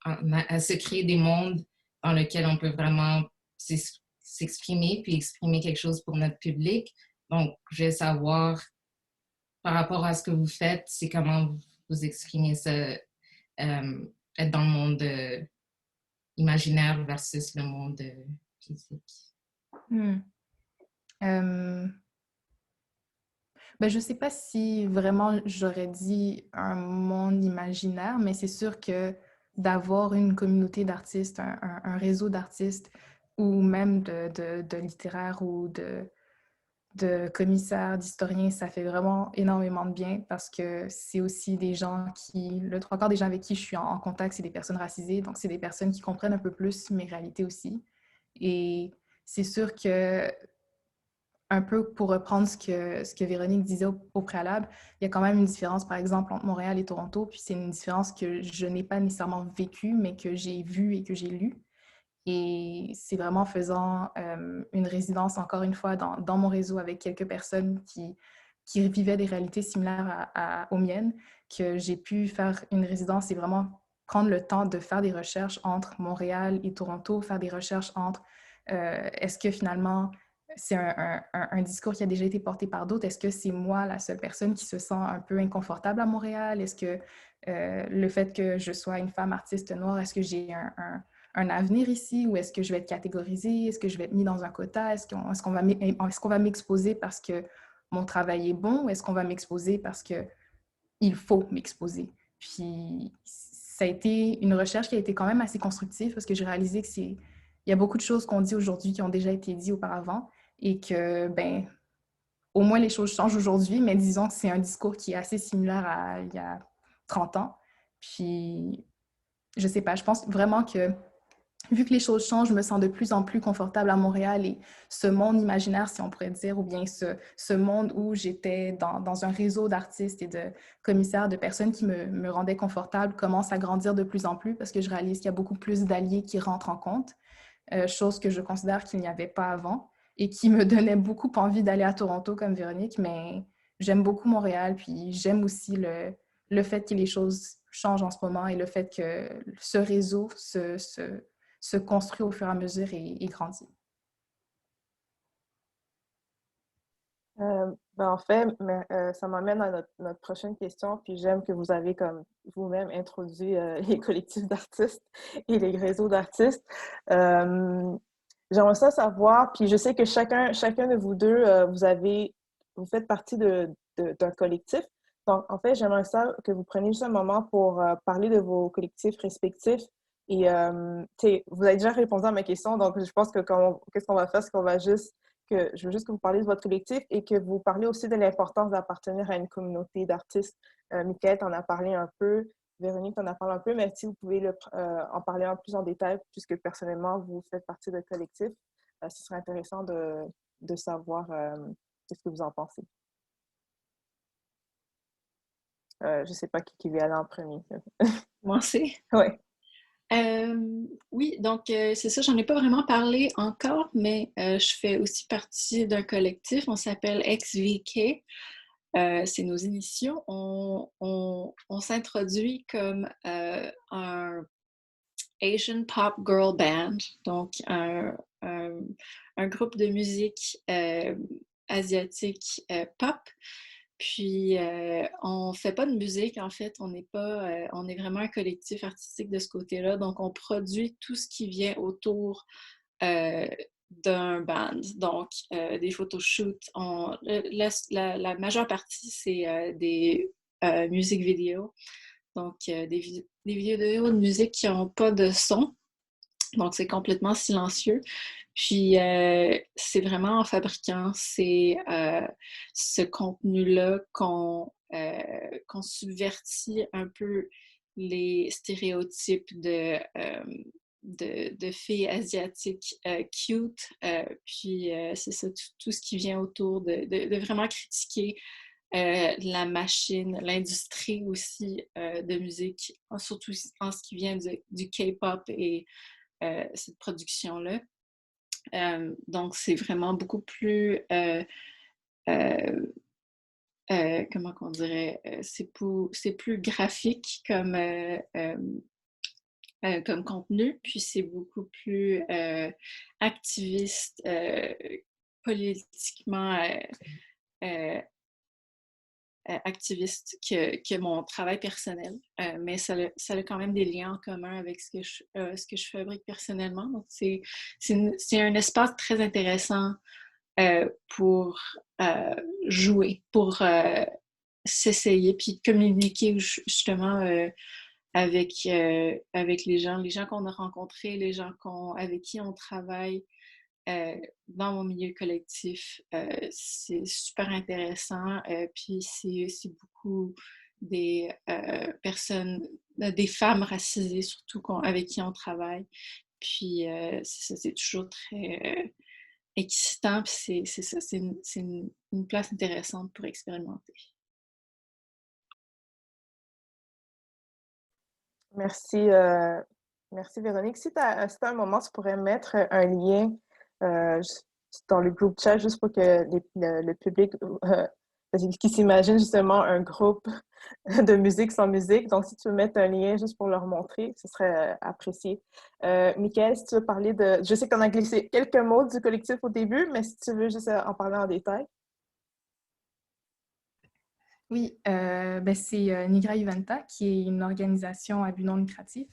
on a à se créer des mondes dans lesquels on peut vraiment s'exprimer, puis exprimer quelque chose pour notre public. Donc, je vais savoir, par rapport à ce que vous faites, c'est comment vous exprimez ça, être dans le monde imaginaire versus le monde physique. Ben, je ne sais pas si vraiment j'aurais dit un monde imaginaire, mais c'est sûr que d'avoir une communauté d'artistes, un réseau d'artistes ou même de littéraires ou de commissaires, d'historiens, ça fait vraiment énormément de bien parce que c'est aussi des gens le 3/4 des gens avec qui je suis en contact, c'est des personnes racisées, donc c'est des personnes qui comprennent un peu plus mes réalités aussi. Et c'est sûr que un peu pour reprendre ce que Véronique disait au préalable, il y a quand même une différence, par exemple, entre Montréal et Toronto, puis c'est une différence que je n'ai pas nécessairement vécue, mais que j'ai vue et que j'ai lue. Et c'est vraiment en faisant une résidence, encore une fois, dans mon réseau avec quelques personnes qui vivaient des réalités similaires aux miennes, que j'ai pu faire une résidence et vraiment prendre le temps de faire des recherches entre Montréal et Toronto, faire des recherches entre est-ce que finalement c'est un discours qui a déjà été porté par d'autres? Est-ce que c'est moi la seule personne qui se sent un peu inconfortable à Montréal? Est-ce que le fait que je sois une femme artiste noire, est-ce que j'ai un avenir ici ou est-ce que je vais être catégorisée? Est-ce que je vais être mise dans un quota? Est-ce qu'on va m'exposer parce que mon travail est bon ou est-ce qu'on va m'exposer parce qu'il faut m'exposer? Puis ça a été une recherche qui a été quand même assez constructive parce que j'ai réalisé il y a beaucoup de choses qu'on dit aujourd'hui qui ont déjà été dites auparavant et que, ben, au moins les choses changent aujourd'hui, mais disons que c'est un discours qui est assez similaire à il y a 30 ans. Puis, je sais pas, je pense vraiment que vu que les choses changent, je me sens de plus en plus confortable à Montréal et ce monde imaginaire, si on pourrait dire, ou bien ce monde où j'étais dans un réseau d'artistes et de commissaires, de personnes qui me rendaient confortable, commence à grandir de plus en plus parce que je réalise qu'il y a beaucoup plus d'alliés qui rentrent en compte, chose que je considère qu'il n'y avait pas avant et qui me donnait beaucoup envie d'aller à Toronto comme Véronique, mais j'aime beaucoup Montréal, puis j'aime aussi le fait que les choses changent en ce moment et le fait que ce réseau se construit au fur et à mesure et grandit. En fait, ça m'amène à notre prochaine question, puis j'aime que vous avez comme vous-même introduit les collectifs d'artistes et les réseaux d'artistes. J'aimerais ça savoir, puis je sais que chacun de vous deux, vous faites partie d'un collectif. Donc, en fait, j'aimerais ça que vous preniez juste un moment pour parler de vos collectifs respectifs, Et vous avez déjà répondu à ma question, donc je pense que qu'est-ce qu'on va faire, c'est qu'on va juste je veux juste que vous parliez de votre collectif et que vous parlez aussi de l'importance d'appartenir à une communauté d'artistes. Michael t'en a parlé un peu, Véronique t'en a parlé un peu, mais si vous pouvez en parler un peu plus en détail, puisque personnellement, vous faites partie de collectif, ce serait intéressant de savoir qu'est-ce que vous en pensez. Je ne sais pas qui va aller en premier. Moi, c'est. Oui. Oui, donc c'est ça, j'en ai pas vraiment parlé encore, mais je fais aussi partie d'un collectif, on s'appelle XVK. C'est nos initiaux. On s'introduit comme un Asian Pop Girl Band, donc un groupe de musique asiatique pop. Puis, on fait pas de musique, en fait, on est vraiment un collectif artistique de ce côté-là, donc on produit tout ce qui vient autour d'un band, donc des photoshoots. La majeure partie, c'est des musiques vidéo, donc des vidéos de musique qui n'ont pas de son, donc c'est complètement silencieux. Puis, c'est vraiment en fabriquant ce contenu-là qu'on subvertit un peu les stéréotypes de filles asiatiques cute. Puis, c'est ça, tout ce qui vient autour de vraiment critiquer la machine, l'industrie aussi de musique, surtout en ce qui vient du K-pop et cette production-là. Donc, c'est vraiment beaucoup plus, comment qu'on dirait, c'est plus graphique comme contenu, puis c'est beaucoup plus activiste, politiquement activiste que mon travail personnel, mais ça a quand même des liens en commun avec ce que je fabrique personnellement. Donc, c'est un espace très intéressant pour jouer, pour s'essayer, puis communiquer justement avec les gens qu'on a rencontrés, les gens avec qui on travaille. Dans mon milieu collectif, c'est super intéressant. Puis c'est beaucoup des personnes, des femmes racisées surtout avec qui on travaille. Puis c'est toujours très excitant. Puis c'est ça, c'est une place intéressante pour expérimenter. Merci, merci Véronique. Si tu as un moment, tu pourrais mettre un lien dans le groupe chat juste pour que le public qui s'imagine justement un groupe de musique sans musique. Donc, si tu veux mettre un lien juste pour leur montrer, ce serait apprécié. Michael, si tu veux parler de... Je sais qu'on a glissé quelques mots du collectif au début, mais si tu veux juste en parler en détail. Oui, c'est Nigra Juventa, qui est une organisation à but non lucratif.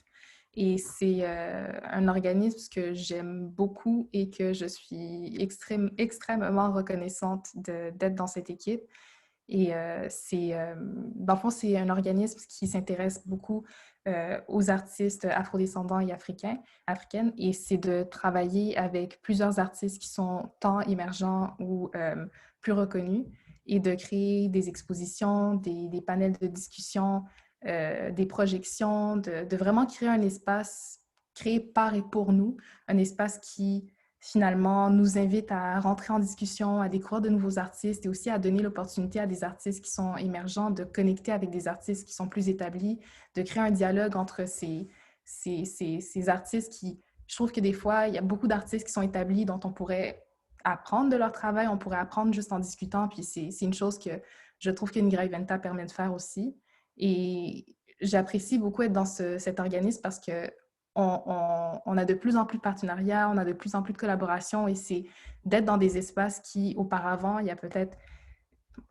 Et c'est un organisme que j'aime beaucoup et que je suis extrêmement reconnaissante d'être dans cette équipe. Et dans le fond, c'est un organisme qui s'intéresse beaucoup aux artistes afrodescendants et africaines. Et c'est de travailler avec plusieurs artistes qui sont tant émergents ou plus reconnus et de créer des expositions, des panels de discussion, des projections, de vraiment créer un espace créé par et pour nous, un espace qui finalement nous invite à rentrer en discussion, à découvrir de nouveaux artistes et aussi à donner l'opportunité à des artistes qui sont émergents de connecter avec des artistes qui sont plus établis, de créer un dialogue entre ces artistes qui, je trouve que des fois, il y a beaucoup d'artistes qui sont établis dont on pourrait apprendre de leur travail, on pourrait apprendre juste en discutant, puis c'est une chose que je trouve que Nigra Juventa permet de faire aussi. Et j'apprécie beaucoup être dans cet organisme parce que on a de plus en plus de partenariats, on a de plus en plus de collaborations et c'est d'être dans des espaces qui, auparavant, il y a peut-être...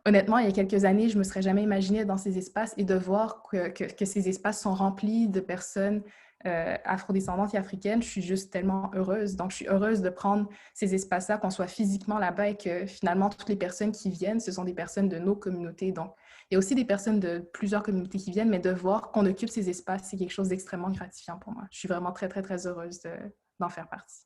Honnêtement, il y a quelques années, je ne me serais jamais imaginée dans ces espaces et de voir que ces espaces sont remplis de personnes afrodescendante et africaine, je suis juste tellement heureuse. Donc, je suis heureuse de prendre ces espaces-là, qu'on soit physiquement là-bas et que finalement, toutes les personnes qui viennent, ce sont des personnes de nos communautés. Donc, il y a aussi des personnes de plusieurs communautés qui viennent, mais de voir qu'on occupe ces espaces, c'est quelque chose d'extrêmement gratifiant pour moi. Je suis vraiment très, très, très heureuse d'en faire partie.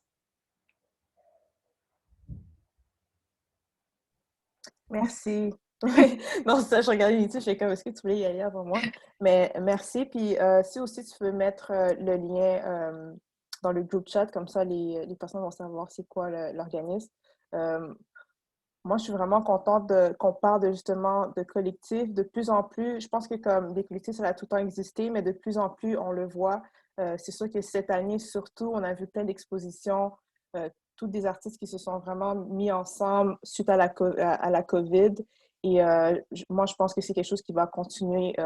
Merci. Oui, non, c'est ça, je regardais YouTube, je fais comme, est-ce que tu voulais y aller avant moi? Mais merci. Puis si aussi tu veux mettre le lien dans le group chat, comme ça les personnes vont savoir c'est quoi l'organisme. Euh, Moi, je suis vraiment contente qu'on parle de, justement de collectifs. De plus en plus, je pense que comme des collectifs, ça a tout le temps existé, mais de plus en plus, on le voit. C'est sûr que cette année, surtout, on a vu plein d'expositions, tous des artistes qui se sont vraiment mis ensemble suite à à la COVID. Et moi, je pense que c'est quelque chose qui va continuer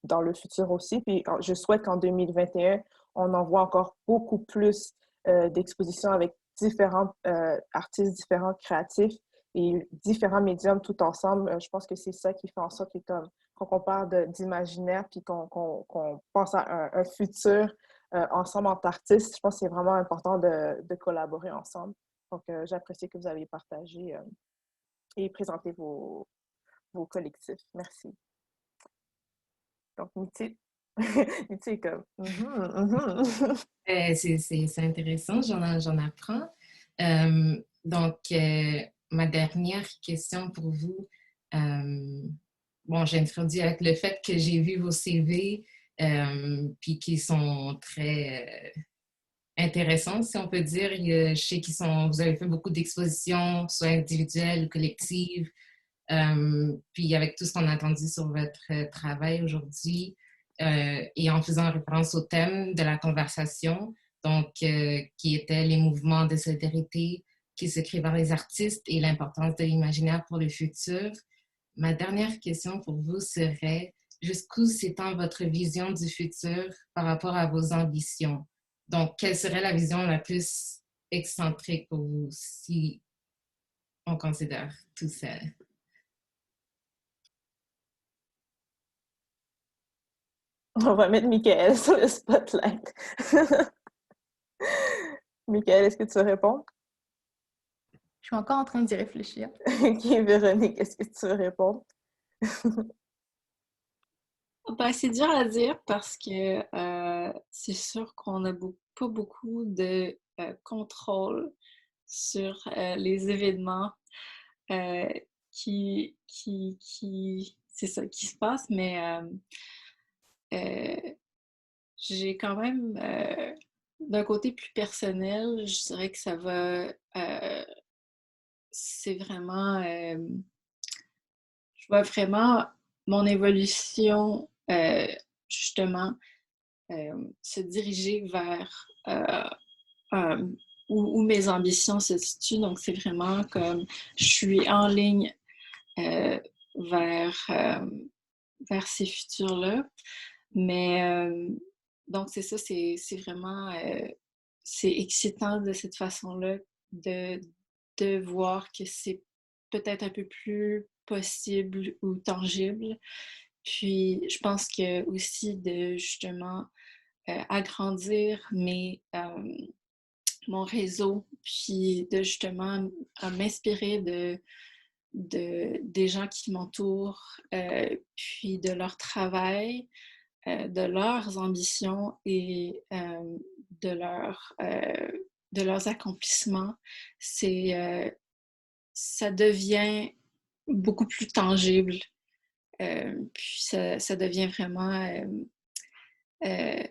dans le futur aussi. Puis je souhaite qu'en 2021, on en voit encore beaucoup plus d'expositions avec différents artistes, différents créatifs et différents médiums tout ensemble. Je pense que c'est ça qui fait en sorte que comme, quand on parle d'imaginaire puis qu'on pense à un futur ensemble en artistes, je pense que c'est vraiment important de collaborer ensemble. Donc, j'apprécie que vous avez partagé et présenté vos collectifs. Merci. Donc, Niti, Niti est comme C'est intéressant, j'en apprends. Donc, ma dernière question pour vous, bon, j'introduis avec le fait que j'ai vu vos CV, puis qui sont très intéressants, si on peut dire. Je sais vous avez fait beaucoup d'expositions, soit individuelles ou collectives. Puis avec tout ce qu'on a entendu sur votre travail aujourd'hui, et en faisant référence au thème de la conversation, donc qui était les mouvements de solidarité qui se créent par les artistes et l'importance de l'imaginaire pour le futur. Ma dernière question pour vous serait, jusqu'où s'étend votre vision du futur par rapport à vos ambitions? Donc, quelle serait la vision la plus excentrique pour vous si on considère tout ça? On va mettre Michael sur le spotlight. Michael, est-ce que tu veux répondre? Je suis encore en train d'y réfléchir. Ok, Véronique, est-ce que tu veux répondre? Ben, c'est dur à dire parce que c'est sûr qu'on n'a pas beaucoup de contrôle sur les événements euh, c'est ça qui se passe, mais euh, j'ai quand même, d'un côté plus personnel, je dirais que ça va, c'est vraiment, je vois vraiment mon évolution, justement, se diriger vers euh, où mes ambitions se situent. Donc, c'est vraiment comme je suis en ligne euh, vers, vers ces futurs-là. Mais donc, c'est ça, c'est vraiment c'est excitant de cette façon-là de, de voir que c'est peut-être un peu plus possible ou tangible. Puis, je pense que aussi de justement agrandir mon réseau, puis de justement m'inspirer des gens qui m'entourent, puis de leur travail, de leurs ambitions et de leurs accomplissements. Ça devient beaucoup plus tangible. Puis ça devient vraiment euh,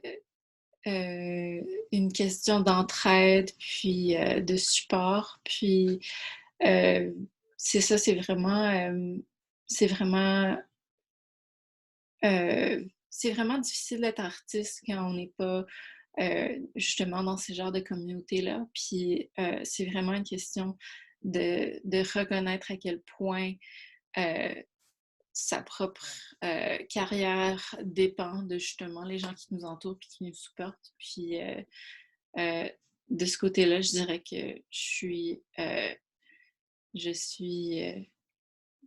une question d'entraide, puis de support. Puis c'est ça, c'est vraiment, c'est vraiment difficile d'être artiste quand on n'est pas justement dans ce genre de communauté-là. Puis c'est vraiment une question de reconnaître à quel point sa propre carrière dépend de justement les gens qui nous entourent et qui nous supportent. Puis de ce côté-là, je dirais que je suis,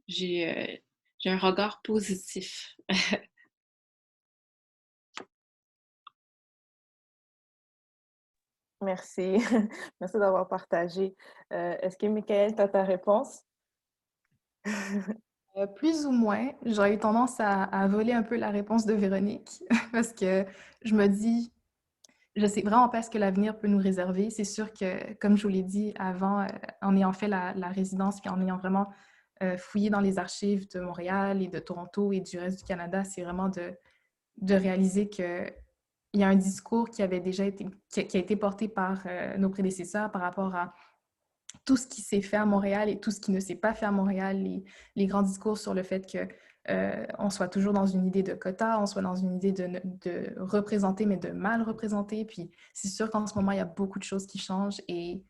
j'ai un regard positif. Merci. Merci d'avoir partagé. Est-ce que Michael, tu as ta réponse? Plus ou moins, j'aurais eu tendance à voler un peu la réponse de Véronique parce que je me dis, je sais vraiment pas ce que l'avenir peut nous réserver. C'est sûr que, comme je vous l'ai dit avant, en ayant fait la résidence puis en ayant vraiment fouillé dans les archives de Montréal et de Toronto et du reste du Canada, c'est vraiment de réaliser qu'il y a un discours qui avait déjà été, qui a été porté par nos prédécesseurs par rapport à tout ce qui s'est fait à Montréal et tout ce qui ne s'est pas fait à Montréal, les grands discours sur le fait que on soit toujours dans une idée de quota, on soit dans une idée de représenter, mais de mal représenter. Puis c'est sûr qu'en ce moment, il y a beaucoup de choses qui changent et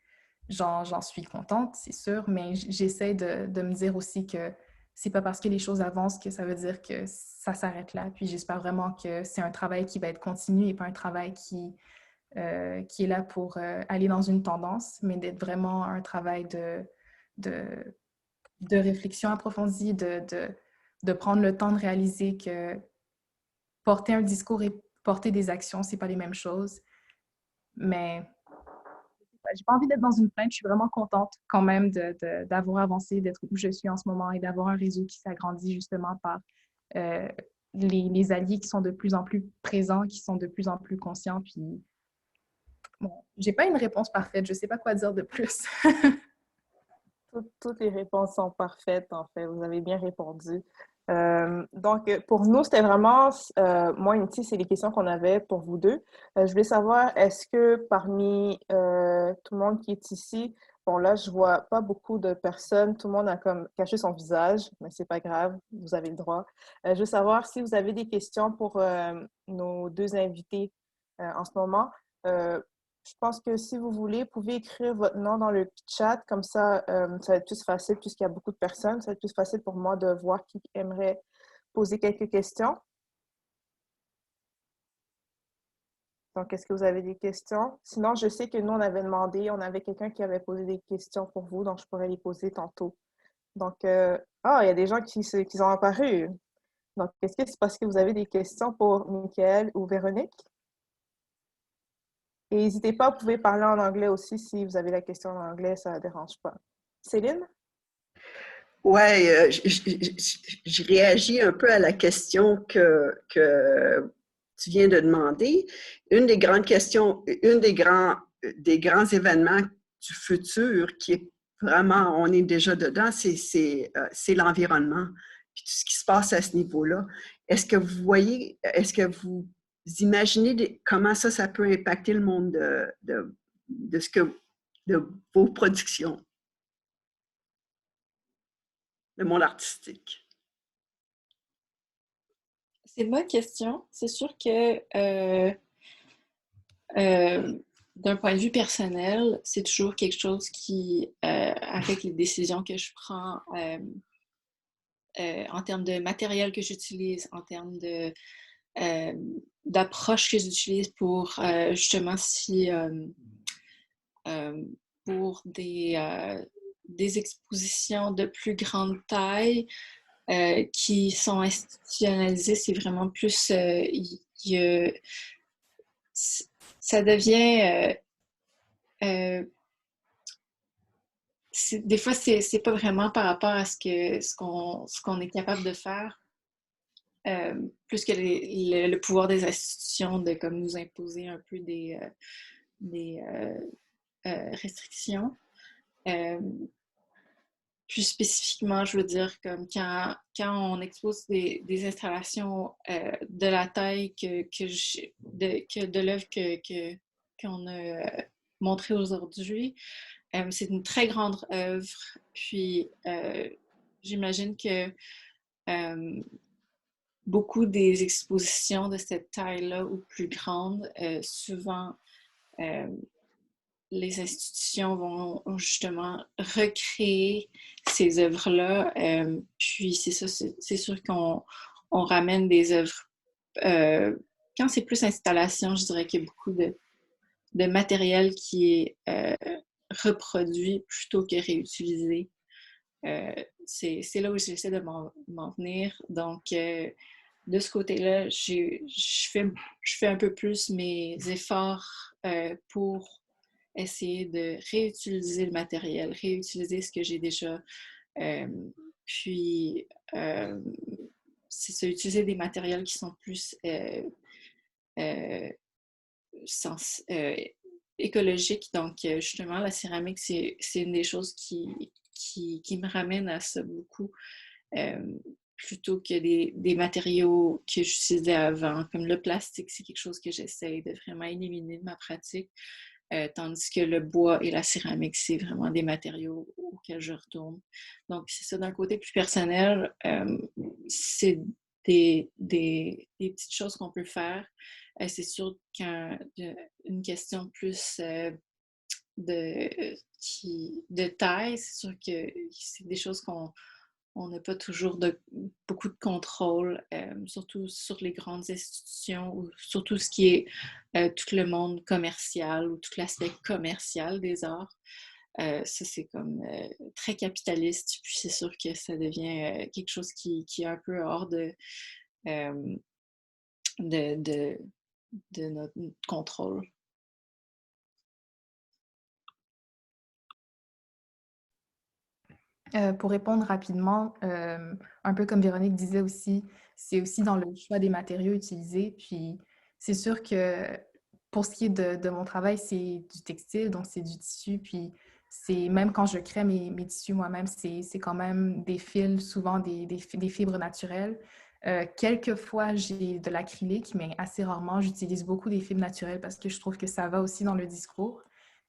j'en suis contente, c'est sûr, mais j'essaie de me dire aussi que c'est pas parce que les choses avancent que ça veut dire que ça s'arrête là. Puis j'espère vraiment que c'est un travail qui va être continu et pas un travail qui est là pour aller dans une tendance, mais d'être vraiment un travail de, de réflexion approfondie, de prendre le temps de réaliser que porter un discours et porter des actions, c'est pas les mêmes choses. Mais j'ai pas envie d'être dans une plainte. Je suis vraiment contente quand même d'avoir avancé, d'être où je suis en ce moment et d'avoir un réseau qui s'agrandit justement par euh, les alliés qui sont de plus en plus présents, qui sont de plus en plus conscients. Puis, bon, j'ai pas une réponse parfaite. Je sais pas quoi dire de plus. Toutes les réponses sont parfaites, en fait. Vous avez bien répondu. Donc, pour nous, c'était vraiment, moi et Niti, c'est les questions qu'on avait pour vous deux. Je voulais savoir, est-ce que parmi tout le monde qui est ici, bon là, je vois pas beaucoup de personnes, tout le monde a comme caché son visage, mais c'est pas grave, vous avez le droit. Je veux savoir si vous avez des questions pour nos deux invités en ce moment. Euh, je pense que si vous voulez, vous pouvez écrire votre nom dans le chat, comme ça va être plus facile puisqu'il y a beaucoup de personnes. Ça va être plus facile pour moi de voir qui aimerait poser quelques questions. Donc, est-ce que vous avez des questions? Sinon, je sais que nous, on avait demandé, on avait quelqu'un qui avait posé des questions pour vous, donc je pourrais les poser tantôt. Donc, il y a des gens qui sont apparus. Donc, est-ce que c'est parce que vous avez des questions pour Michael ou Véronique? Et n'hésitez pas, vous pouvez parler en anglais aussi si vous avez la question en anglais, ça ne dérange pas. Céline? Ouais, je réagis un peu à la question que tu viens de demander. Une des grandes questions, des grands événements du futur qui est vraiment, on est déjà dedans, c'est l'environnement. Puis tout ce qui se passe à ce niveau-là. Est-ce que vous voyez, est-ce que vous imaginez comment ça peut impacter le monde de vos productions? Le monde artistique. C'est une bonne question. C'est sûr que d'un point de vue personnel, c'est toujours quelque chose qui affecte les décisions que je prends en termes de matériel que j'utilise, en termes d'approche que j'utilise pour justement si pour des expositions de plus grande taille qui sont institutionnalisées, c'est vraiment plus ça devient des fois c'est pas vraiment par rapport à ce qu'on est capable de faire plus que le pouvoir des institutions de comme nous imposer un peu des restrictions. Plus spécifiquement, je veux dire, comme quand on expose des installations de la taille de l'œuvre qu'on a montrée aujourd'hui, c'est une très grande œuvre. Puis, j'imagine que beaucoup des expositions de cette taille-là ou plus grandes, souvent, les institutions vont justement recréer ces œuvres-là. Puis c'est ça, c'est sûr qu'on ramène des œuvres. Quand c'est plus installation, je dirais qu'il y a beaucoup de matériel qui est reproduit plutôt que réutilisé. C'est là où j'essaie de m'en venir. Donc, de ce côté-là, je fais un peu plus mes efforts pour essayer de réutiliser le matériel, réutiliser ce que j'ai déjà. Puis, c'est ça, utiliser des matériels qui sont plus écologiques. Donc, justement, la céramique, c'est une des choses qui me ramène à ça beaucoup, plutôt que des matériaux que j'utilisais avant. Comme le plastique, c'est quelque chose que j'essaie de vraiment éliminer de ma pratique. Tandis que le bois et la céramique, c'est vraiment des matériaux auxquels je retourne. Donc, c'est ça, d'un côté plus personnel, c'est des petites choses qu'on peut faire. C'est sûr qu'une question plus de taille, c'est sûr que c'est des choses on n'a pas toujours beaucoup de contrôle, surtout sur les grandes institutions ou sur tout ce qui est tout le monde commercial ou tout l'aspect commercial des arts. Ça, c'est comme très capitaliste, puis c'est sûr que ça devient quelque chose qui est un peu hors euh, de, de notre contrôle. Pour répondre rapidement, un peu comme Véronique disait aussi, c'est aussi dans le choix des matériaux utilisés. Puis c'est sûr que pour ce qui est de mon travail, c'est du textile, donc c'est du tissu. Puis c'est même quand je crée mes tissus moi-même, c'est quand même des fils, souvent des fibres naturelles. Quelquefois, j'ai de l'acrylique, mais assez rarement. J'utilise beaucoup des fibres naturelles parce que je trouve que ça va aussi dans le discours.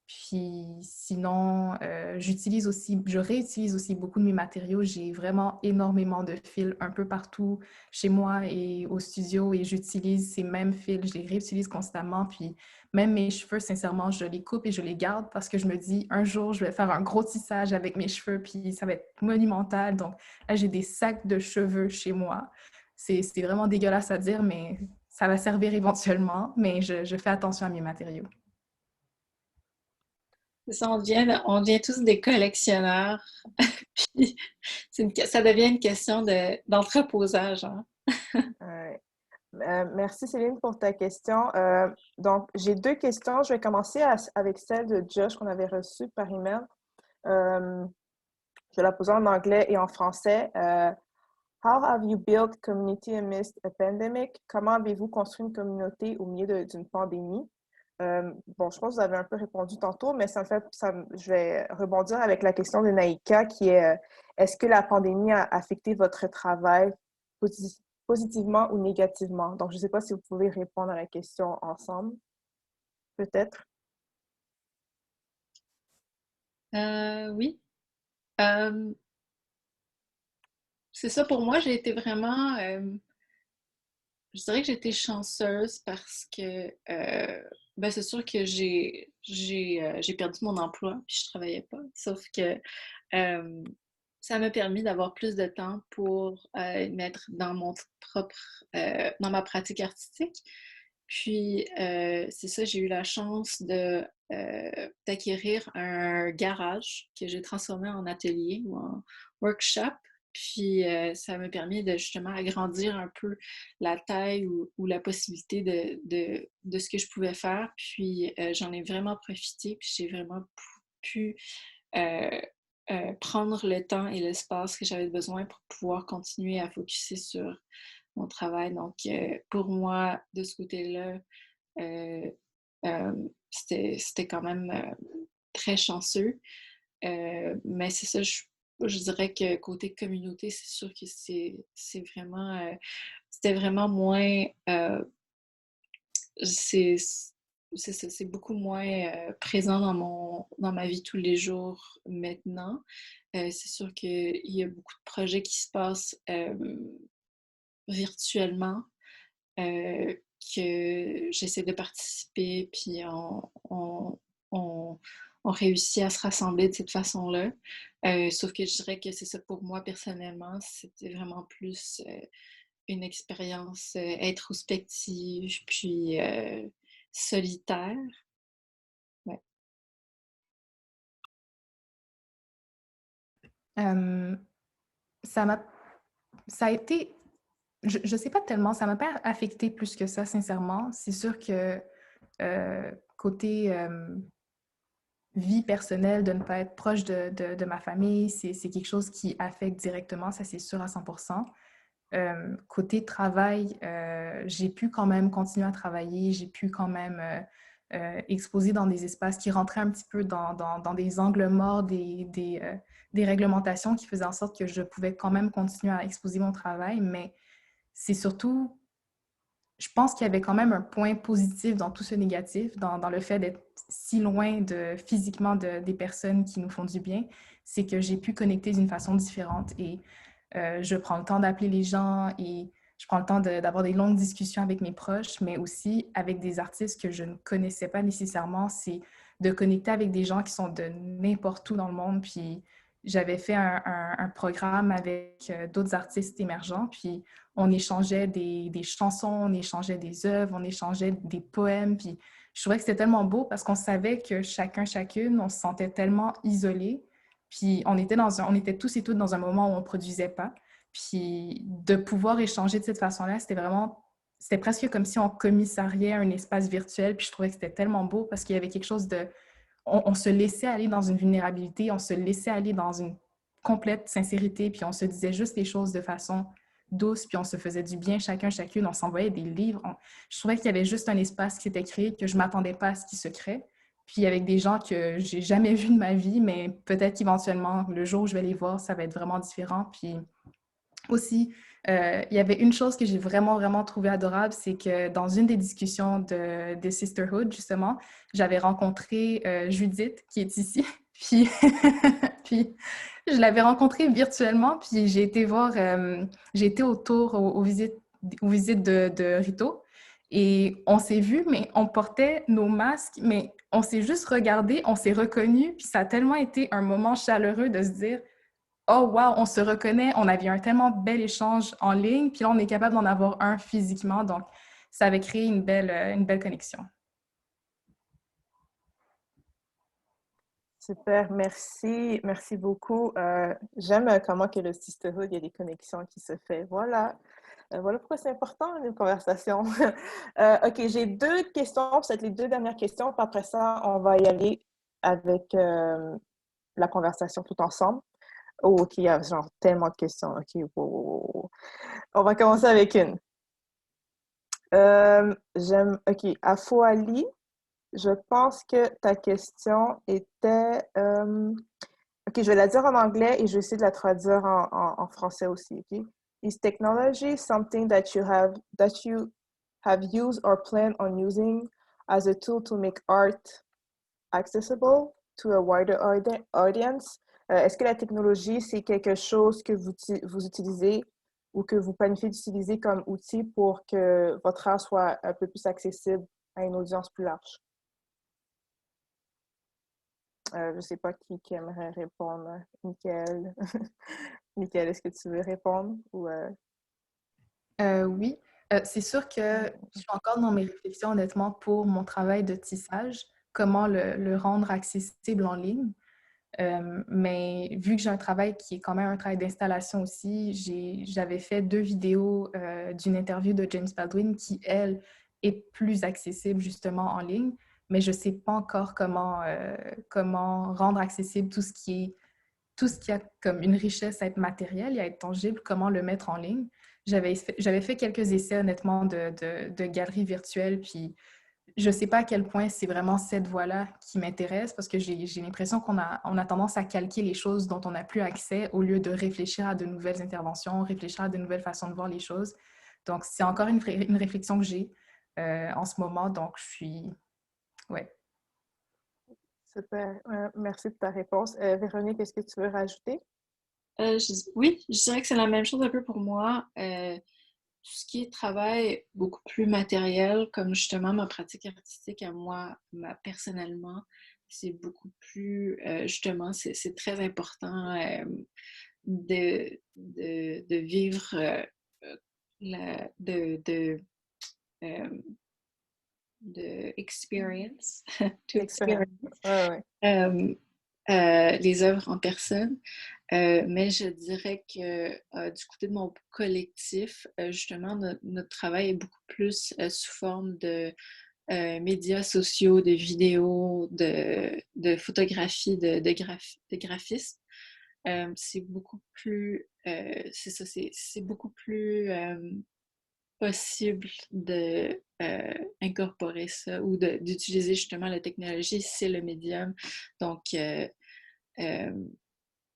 Puis sinon, je réutilise aussi beaucoup de mes matériaux. J'ai vraiment énormément de fils un peu partout chez moi et au studio et j'utilise ces mêmes fils, je les réutilise constamment. Puis même mes cheveux, sincèrement, je les coupe et je les garde parce que je me dis un jour, je vais faire un gros tissage avec mes cheveux puis ça va être monumental. Donc là, j'ai des sacs de cheveux chez moi. C'est vraiment dégueulasse à dire, mais ça va servir éventuellement. Mais je fais attention à mes matériaux. Ça, on devient tous des collectionneurs. Puis ça devient une question d'entreposage. Hein? Ouais. Merci Céline pour ta question. Donc, j'ai deux questions. Je vais commencer avec celle de Josh qu'on avait reçue par email. Je vais la poser en anglais et en français. How have you built community amidst a pandemic? Comment avez-vous construit une communauté au milieu d'une pandémie? Bon, je pense que vous avez un peu répondu tantôt, mais je vais rebondir avec la question de Naïka qui est est-ce que la pandémie a affecté votre travail positivement ou négativement? Donc, je ne sais pas si vous pouvez répondre à la question ensemble, peut-être. Oui. C'est ça, pour moi, j'ai été vraiment... je dirais que j'ai été chanceuse parce que ben c'est sûr que j'ai perdu mon emploi puis je travaillais pas. Sauf que ça m'a permis d'avoir plus de temps pour mettre dans mon propre dans ma pratique artistique. Puis c'est ça, j'ai eu la chance d'acquérir un garage que j'ai transformé en atelier ou en workshop. Puis ça m'a permis de justement agrandir un peu la taille ou la possibilité de ce que je pouvais faire. Puis j'en ai vraiment profité, puis j'ai vraiment pu euh, prendre le temps et l'espace que j'avais besoin pour pouvoir continuer à focuser sur mon travail. Donc pour moi, de ce côté-là, euh, c'était quand même très chanceux. Mais c'est ça, je dirais que côté communauté, c'est sûr que c'est vraiment, c'était vraiment moins, c'est c'est beaucoup moins présent dans ma vie tous les jours maintenant. C'est sûr qu'il y a beaucoup de projets qui se passent virtuellement, que j'essaie de participer, puis on, on réussit à se rassembler de cette façon-là. Sauf que je dirais que c'est ça pour moi personnellement, c'était vraiment plus une expérience introspective, puis solitaire. Ouais. Ça a été, je sais pas tellement, ça m'a pas affecté plus que ça, sincèrement. C'est sûr que côté vie personnelle, de ne pas être proche de ma famille, c'est quelque chose qui affecte directement, ça c'est sûr à 100%. Côté travail, j'ai pu quand même continuer à travailler, j'ai pu quand même exposer dans des espaces qui rentraient un petit peu dans des angles morts, des réglementations qui faisaient en sorte que je pouvais quand même continuer à exposer mon travail, mais c'est surtout, je pense qu'il y avait quand même un point positif dans tout ce négatif, dans le fait d'être si loin physiquement des personnes qui nous font du bien, c'est que j'ai pu connecter d'une façon différente et je prends le temps d'appeler les gens et je prends le temps d'avoir des longues discussions avec mes proches, mais aussi avec des artistes que je ne connaissais pas nécessairement. C'est de connecter avec des gens qui sont de n'importe où dans le monde. Puis j'avais fait un programme avec d'autres artistes émergents, puis on échangeait des chansons, on échangeait des œuvres, on échangeait des poèmes. Puis je trouvais que c'était tellement beau parce qu'on savait que chacune, on se sentait tellement isolés. Puis on était tous et toutes dans un moment où on ne produisait pas. Puis de pouvoir échanger de cette façon-là, c'était presque comme si on commissariait un espace virtuel. Puis je trouvais que c'était tellement beau parce qu'il y avait quelque chose de, on se laissait aller dans une vulnérabilité, on se laissait aller dans une complète sincérité, puis on se disait juste les choses de façon douce, puis on se faisait du bien chacune, on s'envoyait des livres. Je trouvais qu'il y avait juste un espace qui s'était créé, que je ne m'attendais pas à ce qui se crée. Puis avec des gens que j'ai jamais vus de ma vie, mais peut-être qu'éventuellement, le jour où je vais les voir, ça va être vraiment différent. Puis aussi, il y avait une chose que j'ai vraiment trouvé adorable, c'est que dans une des discussions de Sisterhood, justement, j'avais rencontré Judith, qui est ici. Puis, puis je l'avais rencontrée virtuellement, puis j'ai été aux visites de Rito. Et on s'est vus, mais on portait nos masques, mais on s'est juste regardés, on s'est reconnus, puis ça a tellement été un moment chaleureux de se dire oh, wow, on se reconnaît, on avait un tellement bel échange en ligne, puis là, on est capable d'en avoir un physiquement. Donc, ça avait créé une belle connexion. Super, merci, merci beaucoup. J'aime comment que le sisterhood, il y a des connexions qui se font. Voilà. Voilà pourquoi c'est important, une conversation. OK, j'ai deux questions, peut-être les deux dernières questions, puis après ça, on va y aller avec la conversation tout ensemble. Oh, OK, il y a genre tellement de questions. OK, wow. On va commencer avec une. OK, Afouali, je pense que ta question était... OK, je vais la dire en anglais et je vais essayer de la traduire en français aussi, OK? Is technology something that you have used or plan on using as a tool to make art accessible to a wider audience? Est-ce que la technologie, c'est quelque chose que vous utilisez ou que vous planifiez d'utiliser comme outil pour que votre art soit un peu plus accessible à une audience plus large? Je ne sais pas qui aimerait répondre. Michael. Michael, est-ce que tu veux répondre? Oui, c'est sûr que je suis encore dans mes réflexions, honnêtement, pour mon travail de tissage, comment le rendre accessible en ligne. Mais vu que j'ai un travail qui est quand même un travail d'installation aussi, j'avais fait 2 vidéos d'une interview de James Baldwin qui, elle, est plus accessible justement en ligne, mais je ne sais pas encore comment rendre accessible tout ce qui a comme une richesse à être matérielle et à être tangible, comment le mettre en ligne. J'avais fait quelques essais, honnêtement, de galeries virtuelles, puis je ne sais pas à quel point c'est vraiment cette voie-là qui m'intéresse parce que j'ai l'impression on a tendance à calquer les choses dont on n'a plus accès au lieu de réfléchir à de nouvelles interventions, réfléchir à de nouvelles façons de voir les choses. Donc, c'est encore une réflexion que j'ai en ce moment. Donc, je suis... Ouais. Super. Merci de ta réponse. Véronique, est-ce que tu veux rajouter? Oui, je dirais que c'est la même chose un peu pour moi. Tout ce qui est travail beaucoup plus matériel, comme justement ma pratique artistique à moi, personnellement, c'est beaucoup plus, justement, c'est très important de vivre euh, de experience, to experience Ouais, ouais. les œuvres en personne. Mais je dirais que du côté de mon collectif, justement, notre travail est beaucoup plus sous forme médias sociaux, de vidéos, de photographie, de graphisme. C'est beaucoup plus, c'est ça, c'est beaucoup plus possible de incorporer ça ou d'utiliser justement la technologie, c'est le médium. Donc,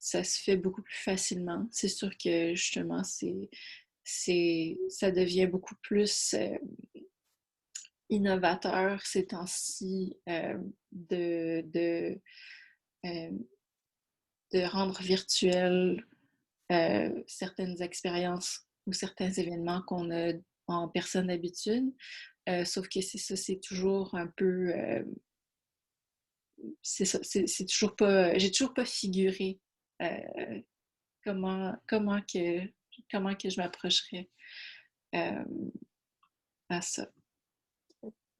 ça se fait beaucoup plus facilement. C'est sûr que justement, ça devient beaucoup plus innovateur ces temps-ci euh, de rendre virtuel certaines expériences ou certains événements qu'on a en personne d'habitude. Sauf que c'est ça, c'est toujours un peu... c'est ça, c'est toujours pas... J'ai toujours pas figuré comment, comment, que, comment que je m'approcherais à ça.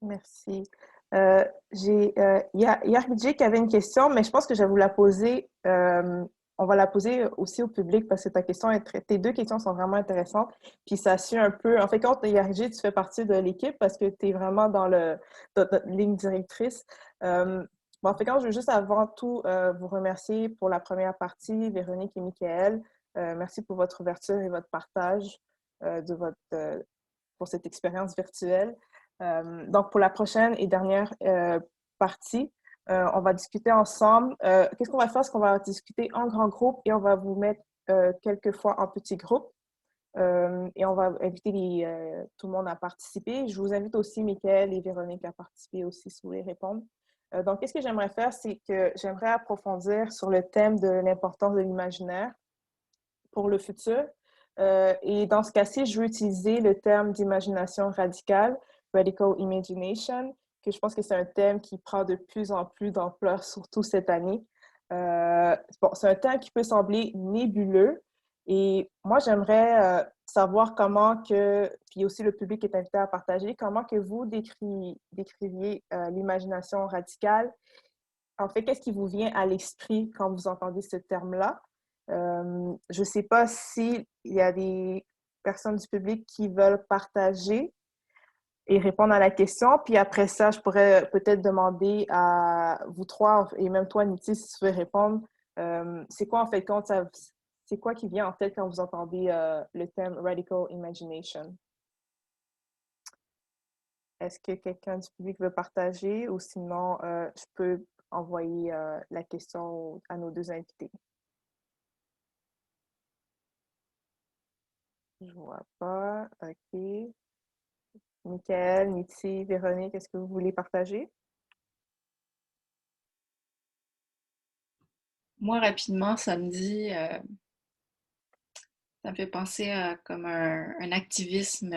Merci. Il y a RJ qui avait une question, mais je pense que je vais vous la poser. On va la poser aussi au public parce que tes deux questions sont vraiment intéressantes. Puis ça suit un peu. En fait, quand RJ, tu fais partie de l'équipe parce que tu es vraiment dans notre ligne directrice. En fait, quand je veux juste avant tout vous remercier pour la première partie, Véronique et Michaël. Merci pour votre ouverture et votre partage pour cette expérience virtuelle. Donc, pour la prochaine et dernière partie, on va discuter ensemble. Qu'est-ce qu'on va faire? C'est qu'on va discuter en grand groupe et on va vous mettre quelquefois en petits groupes. Et on va inviter tout le monde à participer. Je vous invite aussi, Michaël et Véronique, à participer aussi si vous voulez répondre. Donc, qu'est-ce que j'aimerais faire? C'est que j'aimerais approfondir sur le thème de l'importance de l'imaginaire pour le futur. Et dans ce cas-ci, je veux utiliser le terme d'imagination radicale, Radical Imagination, que je pense que c'est un thème qui prend de plus en plus d'ampleur, surtout cette année. C'est un terme qui peut sembler nébuleux. Et moi, j'aimerais savoir puis aussi le public est invité à partager, comment que vous décriviez l'imagination radicale. En fait, qu'est-ce qui vous vient à l'esprit quand vous entendez ce terme-là? Je ne sais pas s'il y a des personnes du public qui veulent partager et répondre à la question. Puis après ça, je pourrais peut-être demander à vous trois, et même toi, Niti, si tu veux répondre, c'est quoi en fait c'est quoi qui vient en tête quand vous entendez le thème Radical Imagination? Est-ce que quelqu'un du public veut partager ou sinon, je peux envoyer la question à nos deux invités? Je vois pas. OK. Michaël, Niti, Véronique, est-ce que vous voulez partager? Moi, rapidement, ça me fait penser à comme un activisme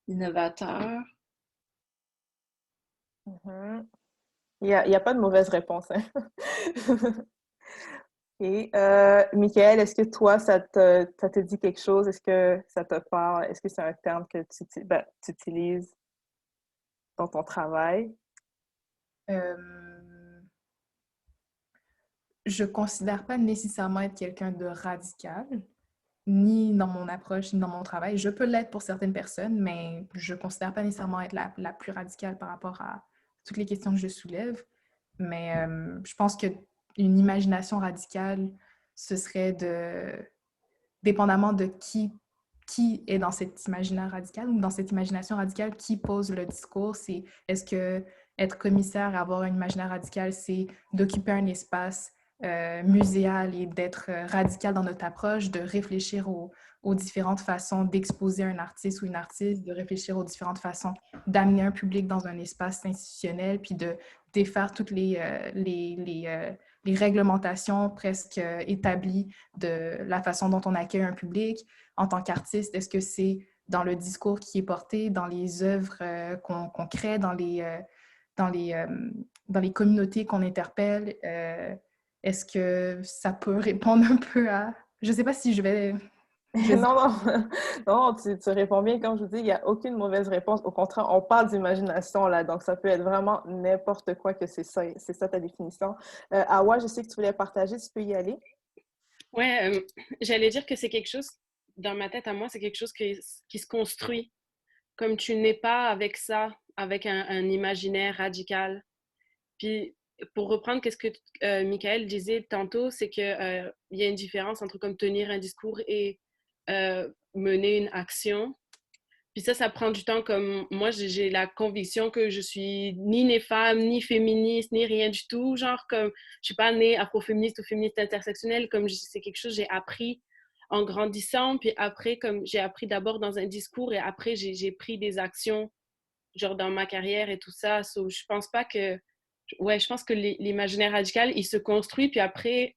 innovateur. Mhm. Il y a pas de mauvaise réponse, hein? Et Michaël, est-ce que toi, ça te dit quelque chose? Est-ce que ça te parle? Est-ce que c'est un terme que tu utilises dans ton travail? Je ne considère pas nécessairement être quelqu'un de radical, ni dans mon approche, ni dans mon travail. Je peux l'être pour certaines personnes, mais je ne considère pas nécessairement être la plus radicale par rapport à toutes les questions que je soulève. Mais je pense qu'une imagination radicale, ce serait dépendamment de qui est dans cet imaginaire radical ou dans cette imagination radicale, qui pose le discours. Est-ce que être commissaire et avoir un imaginaire radical, c'est d'occuper un espace muséal et d'être radical dans notre approche, de réfléchir aux différentes façons d'exposer un artiste ou une artiste, de réfléchir aux différentes façons d'amener un public dans un espace institutionnel, puis de défaire toutes les réglementations presque établies de la façon dont on accueille un public. En tant qu'artiste, est-ce que c'est dans le discours qui est porté, dans les œuvres qu'on crée, dans les communautés qu'on interpelle? Est-ce que ça peut répondre un peu à... Je ne sais pas si je vais... Non, non, tu réponds bien. Comme je vous dis, il n'y a aucune mauvaise réponse. Au contraire, on parle d'imagination là, donc ça peut être vraiment n'importe quoi que c'est ça ta définition. Awa, je sais que tu voulais partager, tu peux y aller. Ouais, j'allais dire que c'est quelque chose, dans ma tête à moi, c'est quelque chose qui se construit. Comme tu n'es pas avec ça avec un imaginaire radical. Puis, pour reprendre qu'est-ce que Michael disait tantôt, c'est qu'il y a une différence entre comme tenir un discours et mener une action. Puis ça prend du temps. Comme moi, j'ai la conviction que je suis ni née femme, ni féministe, ni rien du tout. Genre, comme je suis pas née afroféministe ou féministe intersectionnelle, comme c'est quelque chose que j'ai appris en grandissant. Puis après, comme j'ai appris d'abord dans un discours et après, j'ai pris des actions, genre dans ma carrière et tout ça. So, je pense pas que... Ouais, je pense que l'imaginaire radical, il se construit, puis après,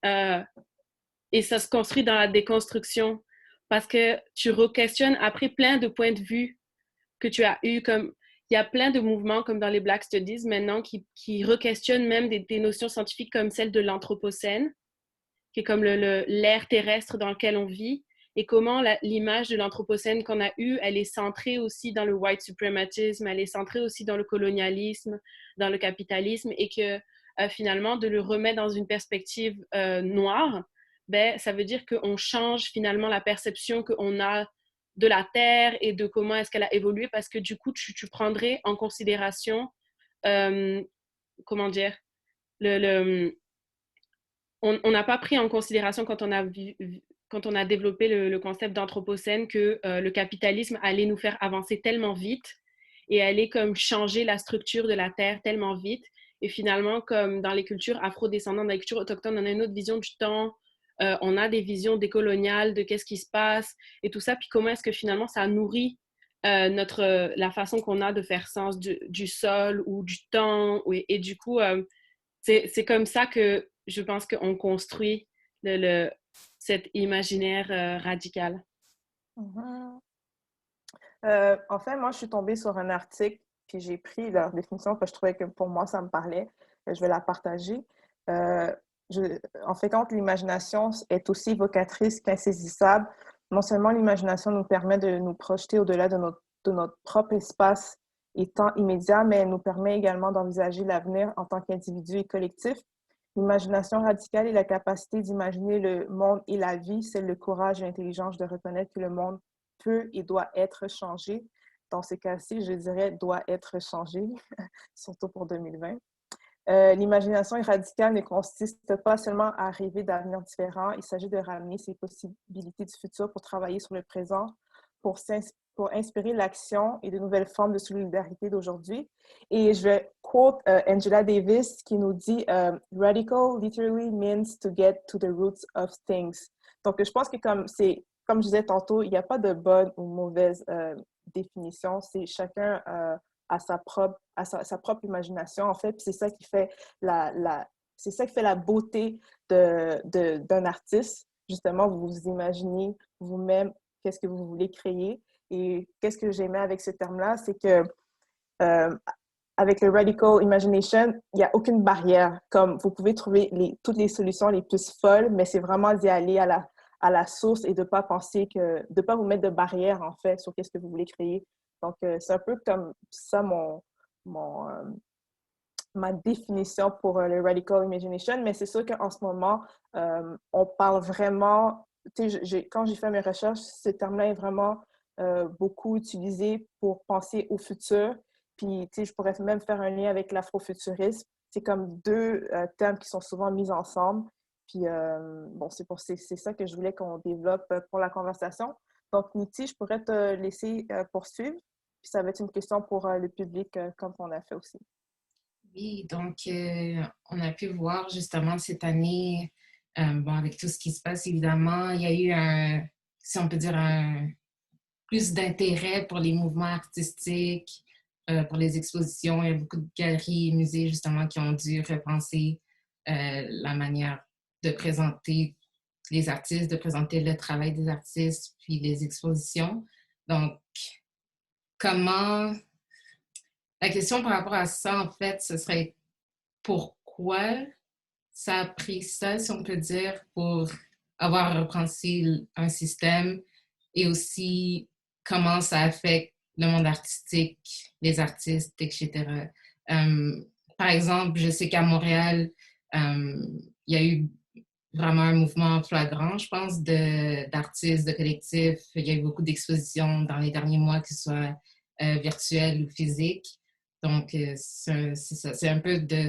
et ça se construit dans la déconstruction. Parce que tu re-questionnes après plein de points de vue que tu as eu, comme il y a plein de mouvements comme dans les Black Studies maintenant qui re-questionnent même des notions scientifiques comme celle de l'anthropocène, qui est comme l'air terrestre dans lequel on vit, et comment l'image de l'anthropocène qu'on a eue, elle est centrée aussi dans le white suprematisme, elle est centrée aussi dans le colonialisme, dans le capitalisme, et que finalement, de le remettre dans une perspective noire, ben, ça veut dire qu'on change finalement la perception qu'on a de la Terre et de comment est-ce qu'elle a évolué, parce que du coup, tu prendrais en considération, comment dire, le on n'a pas pris en considération quand quand on a développé le concept d'anthropocène que le capitalisme allait nous faire avancer tellement vite et allait comme changer la structure de la Terre tellement vite. Et finalement, comme dans les cultures afro-descendantes, dans les cultures autochtones, on a une autre vision du temps, on a des visions décoloniales de qu'est-ce qui se passe et tout ça, puis comment est-ce que finalement ça nourrit la façon qu'on a de faire sens du sol ou du temps. Et du coup, c'est comme ça que je pense qu'on construit cet imaginaire radical. Mhm. En fait, moi, je suis tombée sur un article, puis j'ai pris leur définition, parce que je trouvais que pour moi, ça me parlait. Je vais la partager. Euh, en fait, quand l'imagination est aussi vocatrice qu'insaisissable, non seulement l'imagination nous permet de nous projeter au-delà de notre propre espace et temps immédiat, mais elle nous permet également d'envisager l'avenir en tant qu'individu et collectif. L'imagination radicale est la capacité d'imaginer le monde et la vie, c'est le courage et l'intelligence de reconnaître que le monde peut et doit être changé. Dans ce cas-ci, je dirais doit être changé, surtout pour 2020. L'imagination radicale ne consiste pas seulement à rêver d'avenirs différents, il s'agit de ramener ces possibilités du futur pour travailler sur le présent, pour inspirer l'action et de nouvelles formes de solidarité d'aujourd'hui. Et je vais quote Angela Davis qui nous dit Radical literally means to get to the roots of things. Donc, je pense que comme je disais tantôt, il n'y a pas de bonne ou mauvaise définition. C'est chacun à sa propre imagination, en fait. Puis c'est ça qui fait c'est ça qui fait la beauté d'un artiste. Justement, vous vous imaginez vous-même qu'est-ce que vous voulez créer. Et qu'est-ce que j'aimais avec ce terme-là, c'est que avec le Radical Imagination, il n'y a aucune barrière. Comme vous pouvez trouver toutes les solutions les plus folles, mais c'est vraiment d'y aller à la source et de ne pas penser de pas vous mettre de barrière, en fait, sur qu'est-ce que vous voulez créer. Donc, c'est un peu comme ça ma définition pour le Radical Imagination, mais c'est sûr qu'en ce moment, on parle vraiment, quand j'ai fait mes recherches, ce terme-là est vraiment beaucoup utilisé pour penser au futur. Puis, je pourrais même faire un lien avec l'afrofuturisme. C'est comme deux termes qui sont souvent mis ensemble. Puis, bon, c'est ça que je voulais qu'on développe pour la conversation. Donc, Niti, je pourrais te laisser poursuivre. Puis, ça va être une question pour le public, comme on a fait aussi. Oui, donc on a pu voir justement cette année, bon, avec tout ce qui se passe, évidemment, il y a eu si on peut dire, plus d'intérêt pour les mouvements artistiques, pour les expositions. Il y a beaucoup de galeries et musées, justement, qui ont dû repenser la manière de présenter les artistes, de présenter le travail des artistes, puis les expositions. Donc, la question par rapport à ça, en fait, ce serait pourquoi ça a pris ça, si on peut dire, pour avoir repensé un système et aussi comment ça affecte le monde artistique, les artistes, etc. Par exemple, je sais qu'à Montréal, il y a eu vraiment un mouvement flagrant, je pense, d'artistes, de collectifs. Il y a eu beaucoup d'expositions dans les derniers mois, que ce soit virtuelles ou physiques. Donc, c'est ça. C'est un peu de...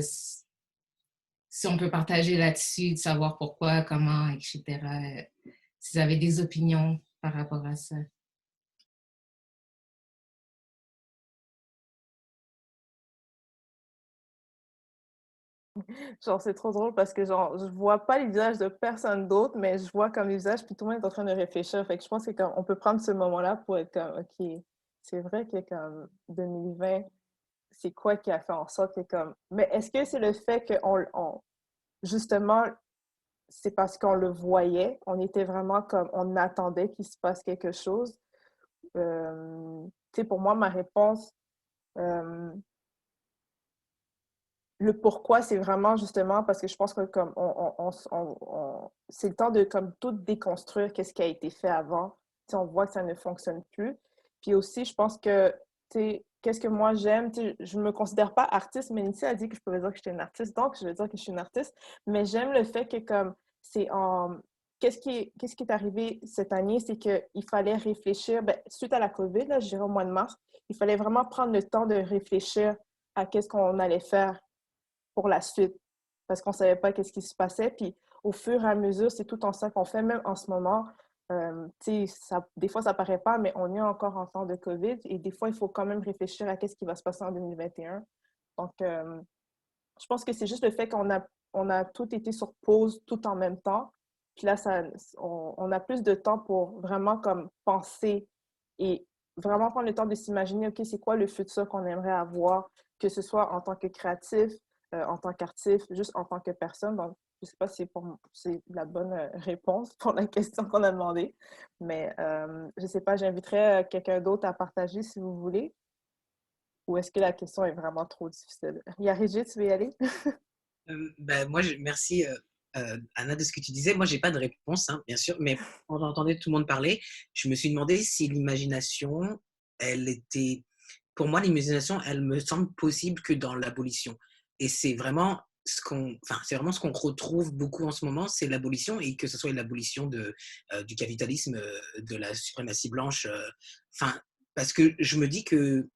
Si on peut partager là-dessus, de savoir pourquoi, comment, etc. Si vous avez des opinions par rapport à ça. Genre, c'est trop drôle parce que, genre, je vois pas les visages de personne d'autre, mais je vois comme les visages, puis tout le monde est en train de réfléchir. Fait que je pense que comme, on peut prendre ce moment-là pour être comme, OK, c'est vrai que comme 2020, c'est quoi qui a fait en sorte que comme... Mais est-ce que c'est le fait que justement, c'est parce qu'on le voyait, on était vraiment comme, on attendait qu'il se passe quelque chose? Tu sais, pour moi, ma réponse, euh, le pourquoi, c'est vraiment justement parce que je pense que comme c'est le temps de comme tout déconstruire qu'est-ce qui a été fait avant. Tu sais, on voit que ça ne fonctionne plus. Puis aussi, je pense que, tu sais, qu'est-ce que moi j'aime, tu sais, je ne me considère pas artiste, mais Nitya a dit que je pouvais dire que j'étais une artiste, donc je vais dire que je suis une artiste. Mais j'aime le fait que comme c'est en... Qu'est-ce qui est arrivé cette année, c'est qu'il fallait réfléchir, ben, suite à la COVID, là, je dirais au mois de mars, il fallait vraiment prendre le temps de réfléchir à qu'est-ce qu'on allait faire pour la suite parce qu'on ne savait pas qu'est-ce qui se passait. Puis au fur et à mesure, c'est tout en ça qu'on fait, même en ce moment. Des fois, ça ne paraît pas, mais on est encore en temps de COVID et des fois, il faut quand même réfléchir à qu'est-ce qui va se passer en 2021. Donc, je pense que c'est juste le fait on a tout été sur pause tout en même temps. Puis là, on a plus de temps pour vraiment comme penser et vraiment prendre le temps de s'imaginer, OK, c'est quoi le futur qu'on aimerait avoir, que ce soit en tant que créatif, en tant qu'artiste, juste en tant que personne. Donc, je ne sais pas si c'est la bonne réponse pour la question qu'on a demandée, mais je ne sais pas, j'inviterais quelqu'un d'autre à partager si vous voulez. Ou est-ce que la question est vraiment trop difficile? Yariji, tu veux y aller? Ben, moi, merci Anna de ce que tu disais. Moi, j'ai pas de réponse, hein, bien sûr, mais quand j'entendais tout le monde parler, je me suis demandé si l'imagination, elle était, pour moi, l'imagination, elle me semble possible que dans l'abolition. Et c'est vraiment c'est vraiment ce qu'on retrouve beaucoup en ce moment, c'est l'abolition, et que ce soit l'abolition du capitalisme, de la suprématie blanche. Enfin, parce que je me dis que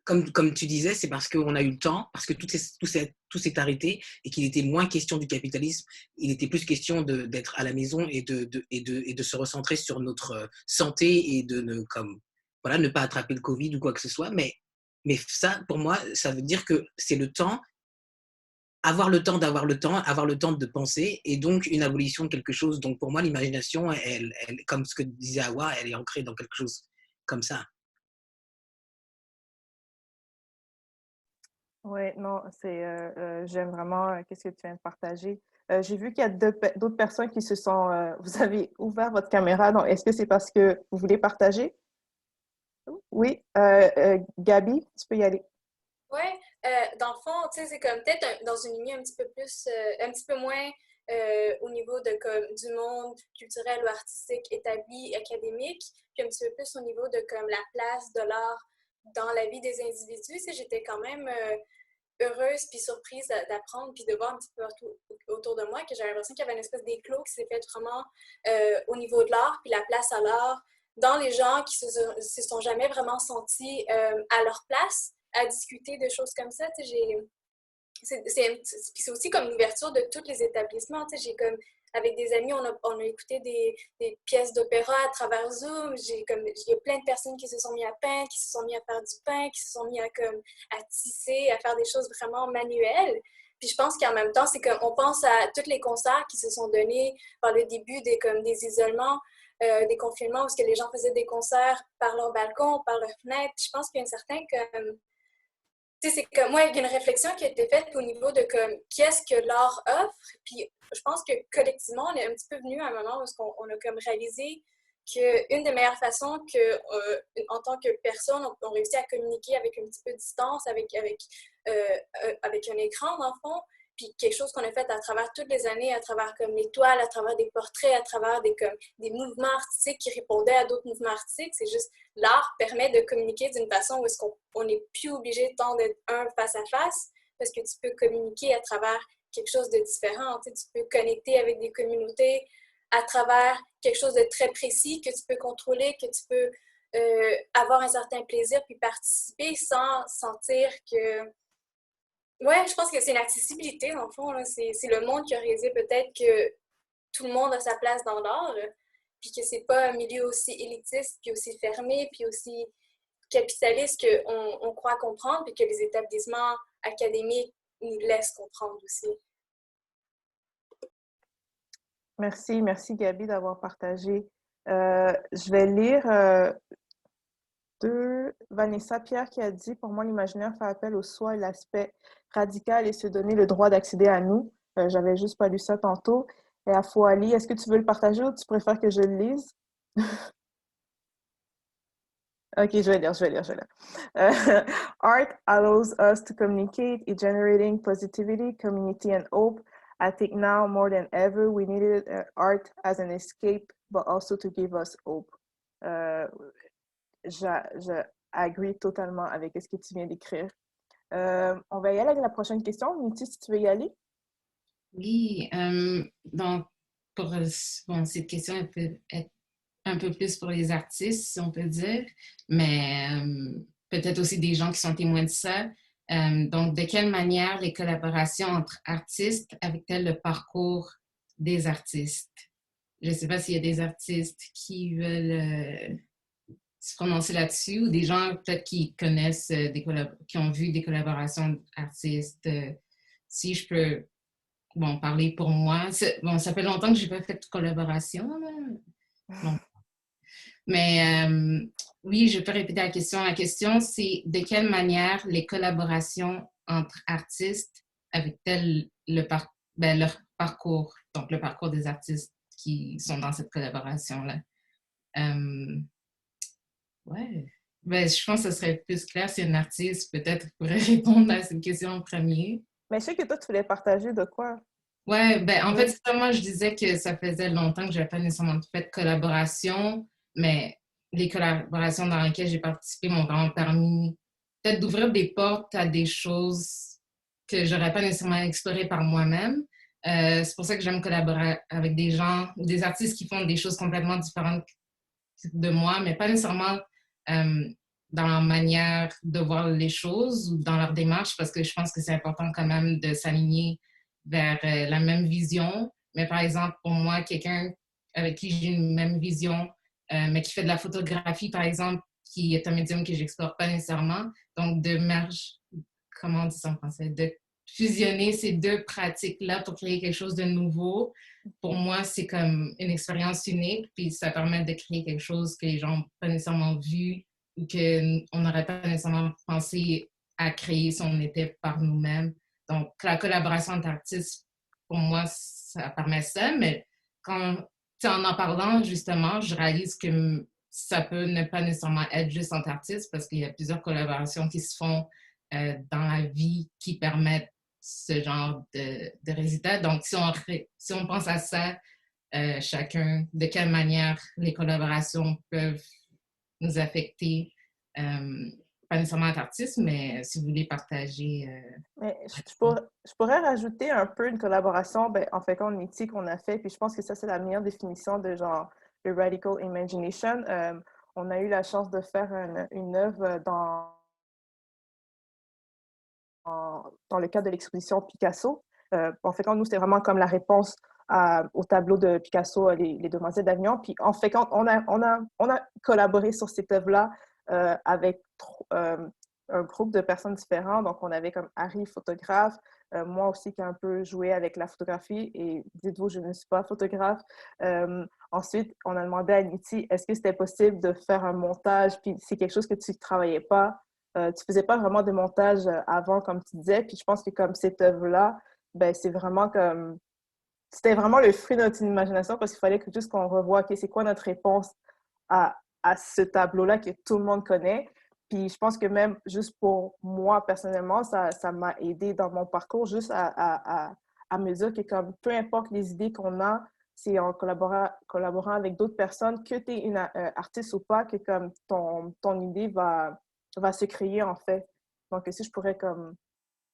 comme tu disais, c'est parce qu'on a eu le temps, parce que tout s'est arrêté et qu'il était moins question du capitalisme, il était plus question d'être à la maison et de se recentrer sur notre santé et de voilà, ne pas attraper le Covid ou quoi que ce soit. Mais ça, pour moi, ça veut dire que c'est le temps, avoir le temps d'avoir le temps, avoir le temps de penser, et donc une abolition de quelque chose. Donc pour moi, l'imagination, comme ce que disait Awa, elle est ancrée dans quelque chose comme ça. Oui, non, j'aime vraiment qu'est-ce que tu viens de partager. J'ai vu qu'il y a d'autres personnes qui se sont, vous avez ouvert votre caméra, donc est-ce que c'est parce que vous voulez partager? Oui, Gabi, tu peux y aller. Ouais, dans le fond, tu sais, c'est comme peut-être dans une lignée un petit peu plus, un petit peu moins au niveau de comme du monde culturel ou artistique établi, académique, puis un petit peu plus au niveau de comme la place de l'art dans la vie des individus. Tu sais, j'étais quand même heureuse puis surprise d'apprendre puis de voir un petit peu autour de moi que j'avais l'impression qu'il y avait une espèce d'éclos qui s'est fait vraiment au niveau de l'art puis la place à l'art dans les gens qui se sont jamais vraiment sentis à leur place à discuter de choses comme ça. Tu sais, c'est aussi comme l'ouverture de tous les établissements. Tu sais, j'ai comme avec des amis, on a écouté des pièces d'opéra à travers Zoom. Il y a plein de personnes qui se sont mis à peindre, qui se sont mis à faire du pain, qui se sont mis à tisser, à faire des choses vraiment manuelles. Puis je pense qu'en même temps, c'est qu'on pense à tous les concerts qui se sont donnés par le début des isolements, des confinements, où que les gens faisaient des concerts par leur balcon, par leur fenêtre. Je pense qu'il y a un certain tu sais, c'est comme moi, il y a une réflexion qui a été faite au niveau de comme qu'est-ce que l'art offre. Puis je pense que collectivement, on est un petit peu venu à un moment où on a comme réalisé qu'une des meilleures façons que, en tant que personne, on réussit à communiquer avec un petit peu de distance, avec un écran, dans le fond, puis quelque chose qu'on a fait à travers toutes les années, à travers comme les toiles, à travers des portraits, à travers des mouvements artistiques qui répondaient à d'autres mouvements artistiques. C'est juste, l'art permet de communiquer d'une façon où est-ce qu'on n'est plus obligé tant d'être un face à face, parce que tu peux communiquer à travers quelque chose de différent. Tu sais, tu peux connecter avec des communautés à travers quelque chose de très précis que tu peux contrôler, que tu peux avoir un certain plaisir puis participer sans sentir que... Ouais, je pense que c'est une accessibilité, dans le fond. Là. C'est le monde qui a réalisé peut-être que tout le monde a sa place dans l'art, là, puis que c'est pas un milieu aussi élitiste, puis aussi fermé, puis aussi capitaliste qu'on croit comprendre, puis que les établissements académiques nous laissent comprendre aussi. Merci Gabi d'avoir partagé. Je vais lire Vanessa Pierre qui a dit « Pour moi, l'imaginaire fait appel au soi et l'aspect radical et se donner le droit d'accéder à nous. » J'avais juste pas lu ça tantôt. Et à Fouali, est-ce que tu veux le partager ou tu préfères que je le lise? Ok, je vais lire. Art allows us to communicate, it generating positivity, community and hope. I think now more than ever we needed art as an escape, but also to give us hope. Je agree totalement avec ce que tu viens d'écrire. On va y aller avec la prochaine question. Niti, si tu veux y aller. Oui, donc cette question peut être un peu plus pour les artistes, si on peut dire, mais peut-être aussi des gens qui sont témoins de ça. Donc, de quelle manière les collaborations entre artistes affectent-elles le parcours des artistes? Je ne sais pas s'il y a des artistes qui veulent se prononcer là-dessus ou des gens peut-être qui connaissent, qui ont vu des collaborations d'artistes. Si je peux parler pour moi. Ça fait longtemps que je n'ai pas fait de collaboration. Bon. Mais oui, je peux répéter la question. La question, c'est de quelle manière les collaborations entre artistes affectent-elles leur parcours, donc le parcours des artistes qui sont dans cette collaboration-là. Ouais. Je pense que ce serait plus clair si un artiste peut-être pourrait répondre à cette question en premier. Mais je sais que toi, tu voulais partager de quoi? Ouais, en fait, moi, je disais que ça faisait longtemps que je n'avais pas nécessairement fait de collaboration, mais les collaborations dans lesquelles j'ai participé m'ont vraiment permis peut-être d'ouvrir des portes à des choses que je n'aurais pas nécessairement explorées par moi-même. C'est pour ça que j'aime collaborer avec des gens ou des artistes qui font des choses complètement différentes de moi, mais pas nécessairement dans leur manière de voir les choses ou dans leur démarche, parce que je pense que c'est important quand même de s'aligner vers la même vision. Mais par exemple, pour moi, quelqu'un avec qui j'ai une même vision, mais qui fait de la photographie, par exemple, qui est un médium que j'explore pas nécessairement, donc comment on dit ça en français, de fusionner ces deux pratiques-là pour créer quelque chose de nouveau, pour moi, c'est comme une expérience unique, puis ça permet de créer quelque chose que les gens n'ont pas nécessairement vu ou qu'on n'aurait pas nécessairement pensé à créer si on était par nous-mêmes. Donc, la collaboration entre artistes, pour moi, ça permet ça, mais en parlant, justement, je réalise que ça peut ne pas nécessairement être juste entre artistes parce qu'il y a plusieurs collaborations qui se font dans la vie qui permettent ce genre de résultats. Donc, si on pense à ça, chacun, de quelle manière les collaborations peuvent nous affecter, pas nécessairement en artiste, mais si vous voulez partager... Mais je pourrais rajouter un peu une collaboration, en fait, en éthique qu'on a fait, puis je pense que ça, c'est la meilleure définition de genre le radical imagination. On a eu la chance de faire une œuvre dans le cadre de l'exposition Picasso. En fait, nous, c'était vraiment comme la réponse au tableau de Picasso, les Demoiselles d'Avignon. Puis, en fait, on a collaboré sur cette œuvre-là avec un groupe de personnes différentes. Donc, on avait comme Harry, photographe, moi aussi qui ai un peu joué avec la photographie. Et dites-vous, je ne suis pas photographe. Ensuite, on a demandé à Niti, est-ce que c'était possible de faire un montage? Puis, c'est quelque chose que tu ne travaillais pas. Tu faisais pas vraiment de montage avant, comme tu disais. Puis je pense que comme cette œuvre-là, c'est vraiment comme... C'était vraiment le fruit de notre imagination parce qu'il fallait que juste qu'on revoie, OK, c'est quoi notre réponse à ce tableau-là que tout le monde connaît. Puis je pense que même juste pour moi, personnellement, ça m'a aidé dans mon parcours juste à me dire que comme peu importe les idées qu'on a, c'est en collaborant avec d'autres personnes, que tu es une artiste ou pas, que comme ton idée va se créer, en fait. Donc, si je pourrais comme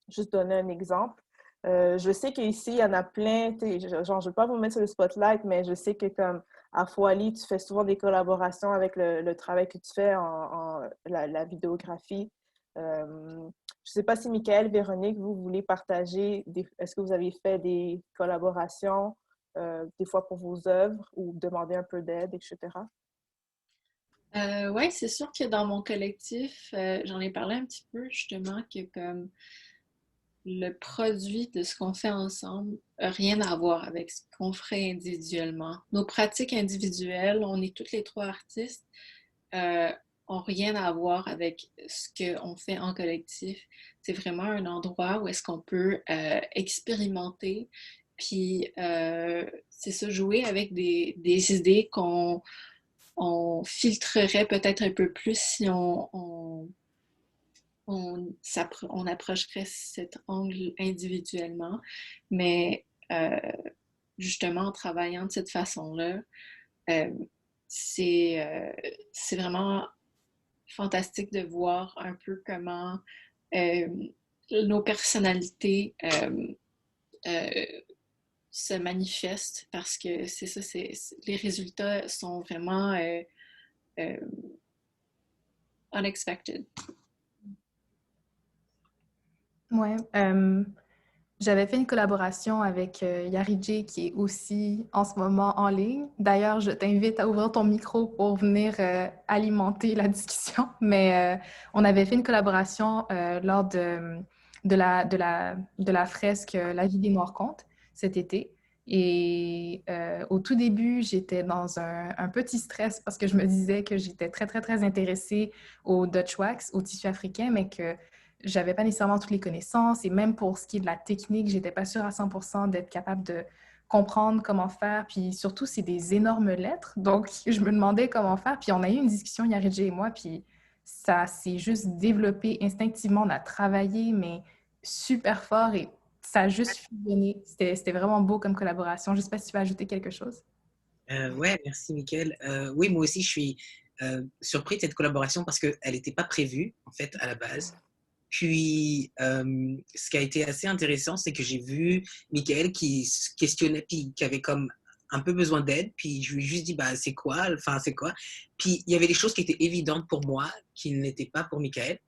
juste donner un exemple. Je sais qu'ici, il y en a plein, genre, je ne veux pas vous mettre sur le spotlight, mais je sais que comme à Foali, tu fais souvent des collaborations avec le travail que tu fais la vidéographie. Je ne sais pas si Michael, Véronique, vous voulez partager, est-ce que vous avez fait des collaborations des fois pour vos œuvres ou demander un peu d'aide, etc.? Oui, c'est sûr que dans mon collectif, j'en ai parlé un petit peu justement que comme le produit de ce qu'on fait ensemble n'a rien à voir avec ce qu'on ferait individuellement. Nos pratiques individuelles, on est toutes les trois artistes, ont rien à voir avec ce qu'on fait en collectif. C'est vraiment un endroit où est-ce qu'on peut expérimenter, puis c'est ça, jouer avec des idées qu'on filtrerait peut-être un peu plus si on approcherait cet angle individuellement, mais justement en travaillant de cette façon-là, c'est vraiment fantastique de voir un peu comment nos personnalités se manifestent parce que c'est ça, les résultats sont vraiment unexpected. Ouais. J'avais fait une collaboration avec Yaridje qui est aussi en ce moment en ligne. D'ailleurs, je t'invite à ouvrir ton micro pour venir alimenter la discussion. Mais on avait fait une collaboration lors de la fresque La vie des Noirs contes cet été. Et au tout début, j'étais dans un petit stress parce que je me disais que j'étais très, très, très intéressée au Dutch wax, au tissu africain, mais que j'avais pas nécessairement toutes les connaissances et même pour ce qui est de la technique, j'étais pas sûre à 100% d'être capable de comprendre comment faire. Puis surtout, c'est des énormes lettres. Donc, je me demandais comment faire. Puis on a eu une discussion, Yaridje et moi, puis ça s'est juste développé instinctivement. On a travaillé, mais super fort et ça a juste fusionné. C'était vraiment beau comme collaboration. Je sais pas si tu vas ajouter quelque chose. Ouais, merci Mickaël. Oui, moi aussi, je suis surpris de cette collaboration parce qu'elle n'était pas prévue, en fait, à la base. Puis, ce qui a été assez intéressant, c'est que j'ai vu Mickaël qui se questionnait, puis qui avait comme un peu besoin d'aide. Puis, je lui ai juste dit, bah, c'est quoi? Enfin, c'est quoi? Puis, il y avait des choses qui étaient évidentes pour moi, qui n'étaient pas pour Mickaël.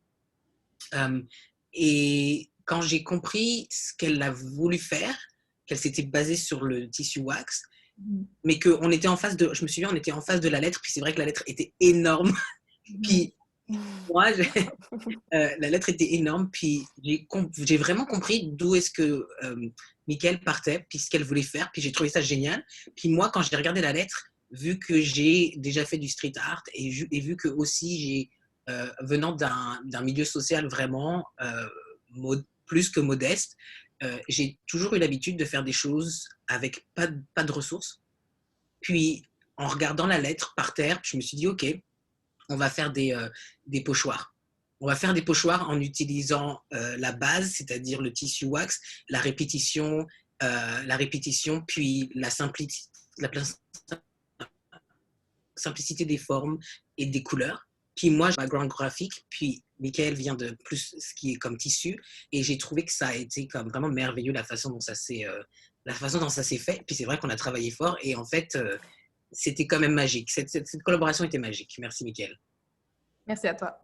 Et quand j'ai compris ce qu'elle a voulu faire, qu'elle s'était basée sur le tissu wax, mais qu'on était en face de, je me souviens, on était en face de la lettre, puis c'est vrai que la lettre était énorme. Puis, moi, la lettre était énorme, puis j'ai vraiment compris d'où est-ce que Mickaël partait, puis ce qu'elle voulait faire, puis j'ai trouvé ça génial. Puis moi, quand j'ai regardé la lettre, vu que j'ai déjà fait du street art et vu que aussi j'ai, venant d'un milieu social vraiment plus que modeste, j'ai toujours eu l'habitude de faire des choses avec pas de ressources. Puis en regardant la lettre par terre, je me suis dit, OK, on va faire des pochoirs. On va faire des pochoirs en utilisant la base, c'est-à-dire le tissu wax, la répétition, puis la simplicité des formes et des couleurs. Puis moi, j'ai un background graphique, puis Mickaël vient de plus ce qui est comme tissu, et j'ai trouvé que ça a été comme vraiment merveilleux la façon dont ça s'est fait. Puis c'est vrai qu'on a travaillé fort, et en fait, c'était quand même magique. Cette collaboration était magique. Merci Mickaël. Merci à toi.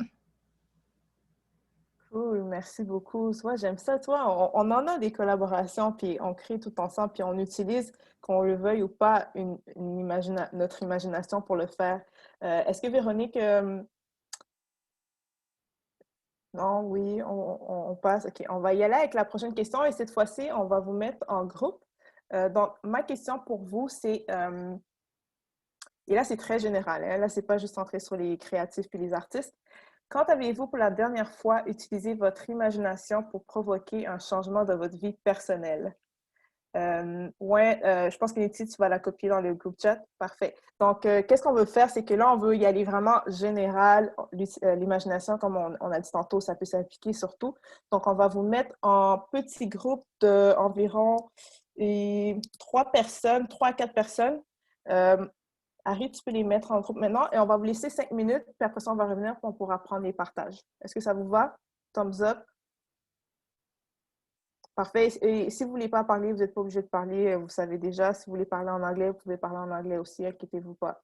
Cool, merci beaucoup. Toi, j'aime ça. Toi, on en a des collaborations, puis on crée tout ensemble, puis on utilise, qu'on le veuille ou pas, notre imagination pour le faire. Est-ce que Véronique... Non, oui, on passe. OK, on va y aller avec la prochaine question et cette fois-ci, on va vous mettre en groupe. Donc, ma question pour vous, c'est... et là, c'est très général. Hein? Là, c'est pas juste centré sur les créatifs puis les artistes. Quand avez-vous pour la dernière fois utilisé votre imagination pour provoquer un changement dans votre vie personnelle? Je pense que Niti, tu vas la copier dans le groupe chat. Parfait. Donc, qu'est-ce qu'on veut faire? C'est que là, on veut y aller vraiment général. L'imagination, comme on a dit tantôt, ça peut s'appliquer sur tout. Donc, on va vous mettre en petits groupes d'environ 3 à 4 personnes. Harry, tu peux les mettre en groupe maintenant et on va vous laisser 5 minutes, puis après ça, on va revenir et on pourra prendre les partages. Est-ce que ça vous va? Thumbs up. Parfait. Et si vous voulez pas parler, vous n'êtes pas obligé de parler. Vous savez déjà. Si vous voulez parler en anglais, vous pouvez parler en anglais aussi. Inquiétez-vous pas.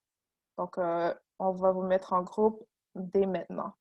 Donc, on va vous mettre en groupe dès maintenant.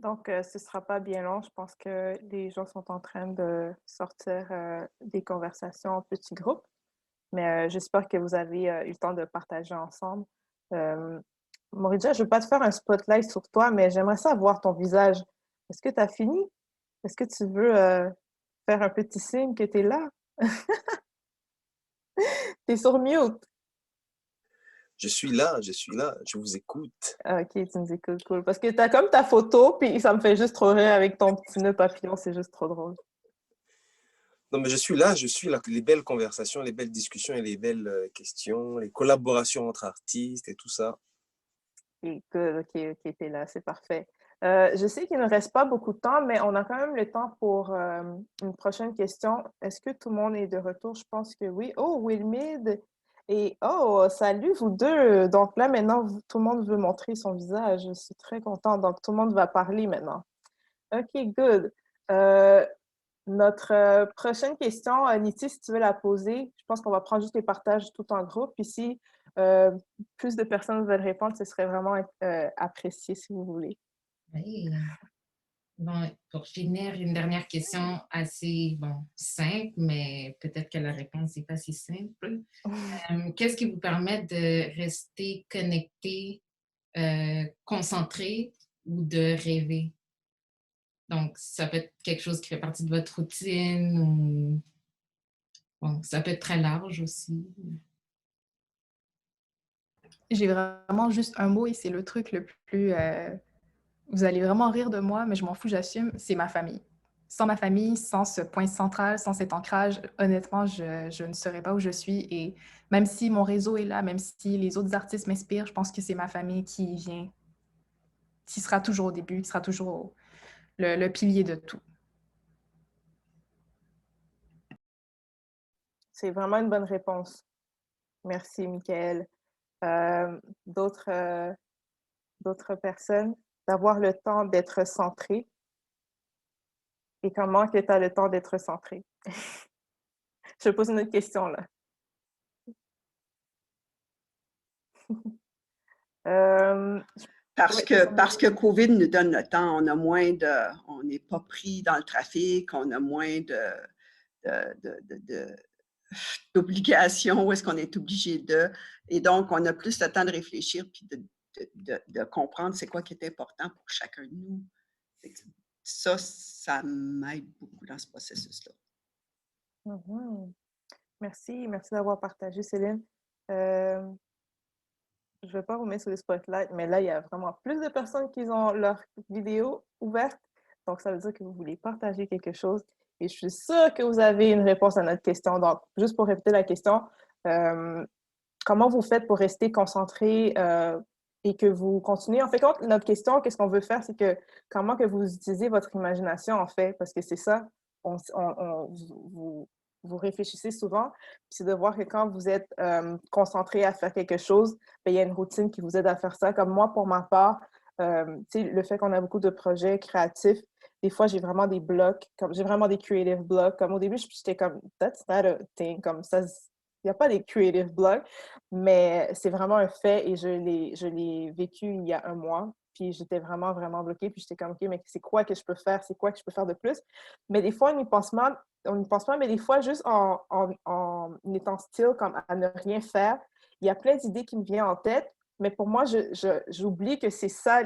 Donc, ce ne sera pas bien long. Je pense que les gens sont en train de sortir des conversations en petits groupes. Mais j'espère que vous avez eu le temps de partager ensemble. Moridja, je ne veux pas te faire un spotlight sur toi, mais j'aimerais ça voir ton visage. Est-ce que tu as fini? Est-ce que tu veux faire un petit signe que tu es là? Tu es sur mute. Je suis là, je vous écoute. Ah, ok, tu nous écoutes, cool. Parce que tu as comme ta photo, puis ça me fait juste trop rire avec ton petit nœud papillon, c'est juste trop drôle. Non, mais je suis là. Les belles conversations, les belles discussions et les belles questions, les collaborations entre artistes et tout ça. Ok, ok, t'es là, c'est parfait. Je sais qu'il ne reste pas beaucoup de temps, mais on a quand même le temps pour une prochaine question. Est-ce que tout le monde est de retour? Je pense que oui. Oh, Wilmid et oh, salut vous deux. Donc là, maintenant, tout le monde veut montrer son visage. Je suis très contente. Donc, tout le monde va parler maintenant. OK, good. Notre prochaine question, Niti, si tu veux la poser, je pense qu'on va prendre juste les partages tout en groupe. Puis si plus de personnes veulent répondre, ce serait vraiment apprécié si vous voulez. Oui. Bon, pour finir, une dernière question assez simple, mais peut-être que la réponse n'est pas si simple. Qu'est-ce qui vous permet de rester connecté, concentré ou de rêver? Donc, ça peut être quelque chose qui fait partie de votre routine ou ça peut être très large aussi. J'ai vraiment juste un mot et c'est le truc le plus... vous allez vraiment rire de moi, mais je m'en fous, j'assume, c'est ma famille. Sans ma famille, sans ce point central, sans cet ancrage, honnêtement, je ne serais pas où je suis. Et même si mon réseau est là, même si les autres artistes m'inspirent, je pense que c'est ma famille qui vient, qui sera toujours au début, qui sera toujours le pilier de tout. C'est vraiment une bonne réponse. Merci, Michael. D'autres personnes, d'avoir le temps d'être centré. Et comment que tu as le temps d'être centré? Je pose une autre question, là. Parce Oui, que COVID nous donne le temps, on n'est pas pris dans le trafic, on a moins d'obligations où est-ce qu'on est obligé de. Et donc, on a plus le temps de réfléchir puis de comprendre c'est quoi qui est important pour chacun de nous. Ça m'aide beaucoup dans ce processus-là. Merci d'avoir partagé, Céline. Je ne vais pas vous mettre sur le spotlight, mais là, il y a vraiment plus de personnes qui ont leur vidéo ouverte. Donc, ça veut dire que vous voulez partager quelque chose. Et je suis sûre que vous avez une réponse à notre question. Donc, juste pour répéter la question, comment vous faites pour rester concentré et que vous continuez? En fait, notre question, qu'est-ce qu'on veut faire, c'est que comment que vous utilisez votre imagination, en fait, parce que c'est ça, vous réfléchissez souvent, puis c'est de voir que quand vous êtes concentré à faire quelque chose, bien, il y a une routine qui vous aide à faire ça. Comme moi, pour ma part, le fait qu'on a beaucoup de projets créatifs, des fois, j'ai vraiment des blocs, j'ai vraiment des creative blocks. Comme au début, j'étais comme, that's not a thing, comme ça, il n'y a pas des creative blocks, mais c'est vraiment un fait et je l'ai vécu il y a un mois. Puis j'étais vraiment, vraiment bloquée. Puis j'étais comme, OK, mais c'est quoi que je peux faire? C'est quoi que je peux faire de plus? Mais des fois, on n'y pense pas, mais des fois, juste en étant still, comme à ne rien faire, il y a plein d'idées qui me viennent en tête. Mais pour moi, j'oublie que c'est ça,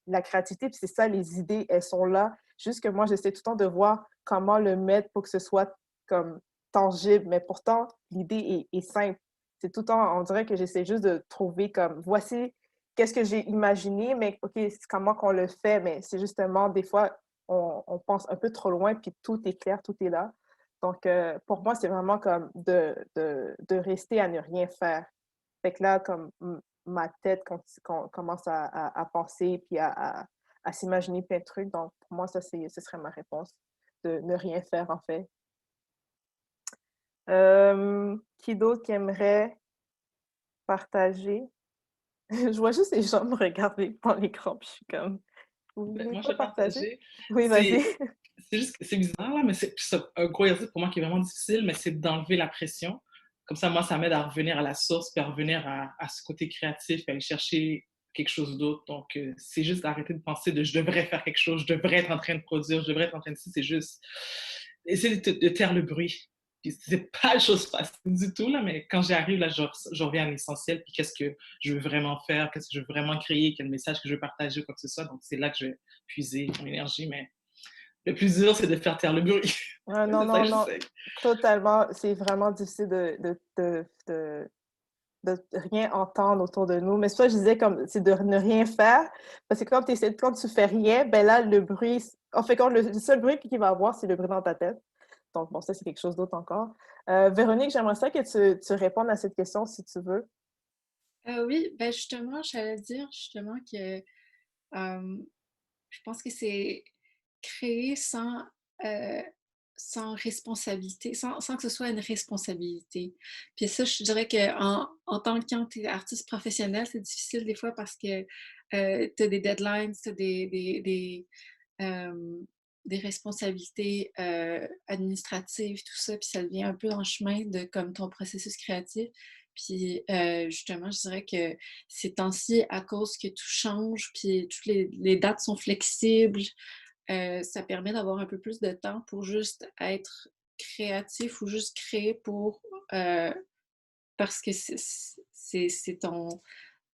la créativité, puis c'est ça, les idées, elles sont là. Juste que moi, j'essaie tout le temps de voir comment le mettre pour que ce soit comme tangible, mais pourtant, l'idée est simple. C'est tout le temps, on dirait que j'essaie juste de trouver comme, voici qu'est-ce que j'ai imaginé, mais OK, c'est comment qu'on le fait, mais c'est justement, des fois, on pense un peu trop loin, puis tout est clair, tout est là. Donc, pour moi, c'est vraiment comme de rester à ne rien faire. Fait que là, comme ma tête commence à penser, puis à s'imaginer plein de trucs. Donc, pour moi, ce serait ma réponse, de ne rien faire, en fait. Qui d'autre qui aimerait partager? Je vois juste les gens me regarder dans l'écran, puis je suis comme, vous voulez Moi, pas je vais partager? partager. Oui, vas-y. C'est juste, c'est bizarre, là, mais c'est un gros exercice pour moi qui est vraiment difficile, mais c'est d'enlever la pression. Comme ça, moi, ça m'aide à revenir à la source, puis à revenir à ce côté créatif, puis à aller chercher quelque chose d'autre. Donc, c'est juste d'arrêter de penser de je devrais faire quelque chose, je devrais être en train de produire, je devrais être en train de... C'est juste essayer de taire le bruit. Puis c'est pas la chose facile du tout, là, mais quand j'y arrive, là, je reviens à l'essentiel, puis qu'est-ce que je veux vraiment faire, qu'est-ce que je veux vraiment créer, quel message que je veux partager, quoi que ce soit. Donc, c'est là que je vais puiser mon énergie, mais le plus dur, c'est de faire taire le bruit. Ah, non, non, non, totalement. C'est vraiment difficile de rien entendre autour de nous. Mais c'est ça, je disais, comme, c'est de ne rien faire. Parce que quand tu fais rien, ben là, le bruit, en fait, le seul bruit qu'il va avoir, c'est le bruit dans ta tête. Donc, bon, ça, c'est quelque chose d'autre encore. Véronique, j'aimerais ça que tu répondes à cette question, si tu veux. Oui, ben justement, j'allais dire justement que je pense que c'est créer sans responsabilité, sans que ce soit une responsabilité. Puis ça, je dirais en tant qu'artiste professionnel, c'est difficile des fois parce que tu as des deadlines, tu as des responsabilités administratives, tout ça, puis ça devient un peu en chemin de comme ton processus créatif. Puis justement, je dirais que ces temps-ci, à cause que tout change, puis toutes les dates sont flexibles, ça permet d'avoir un peu plus de temps pour juste être créatif ou juste créer parce que c'est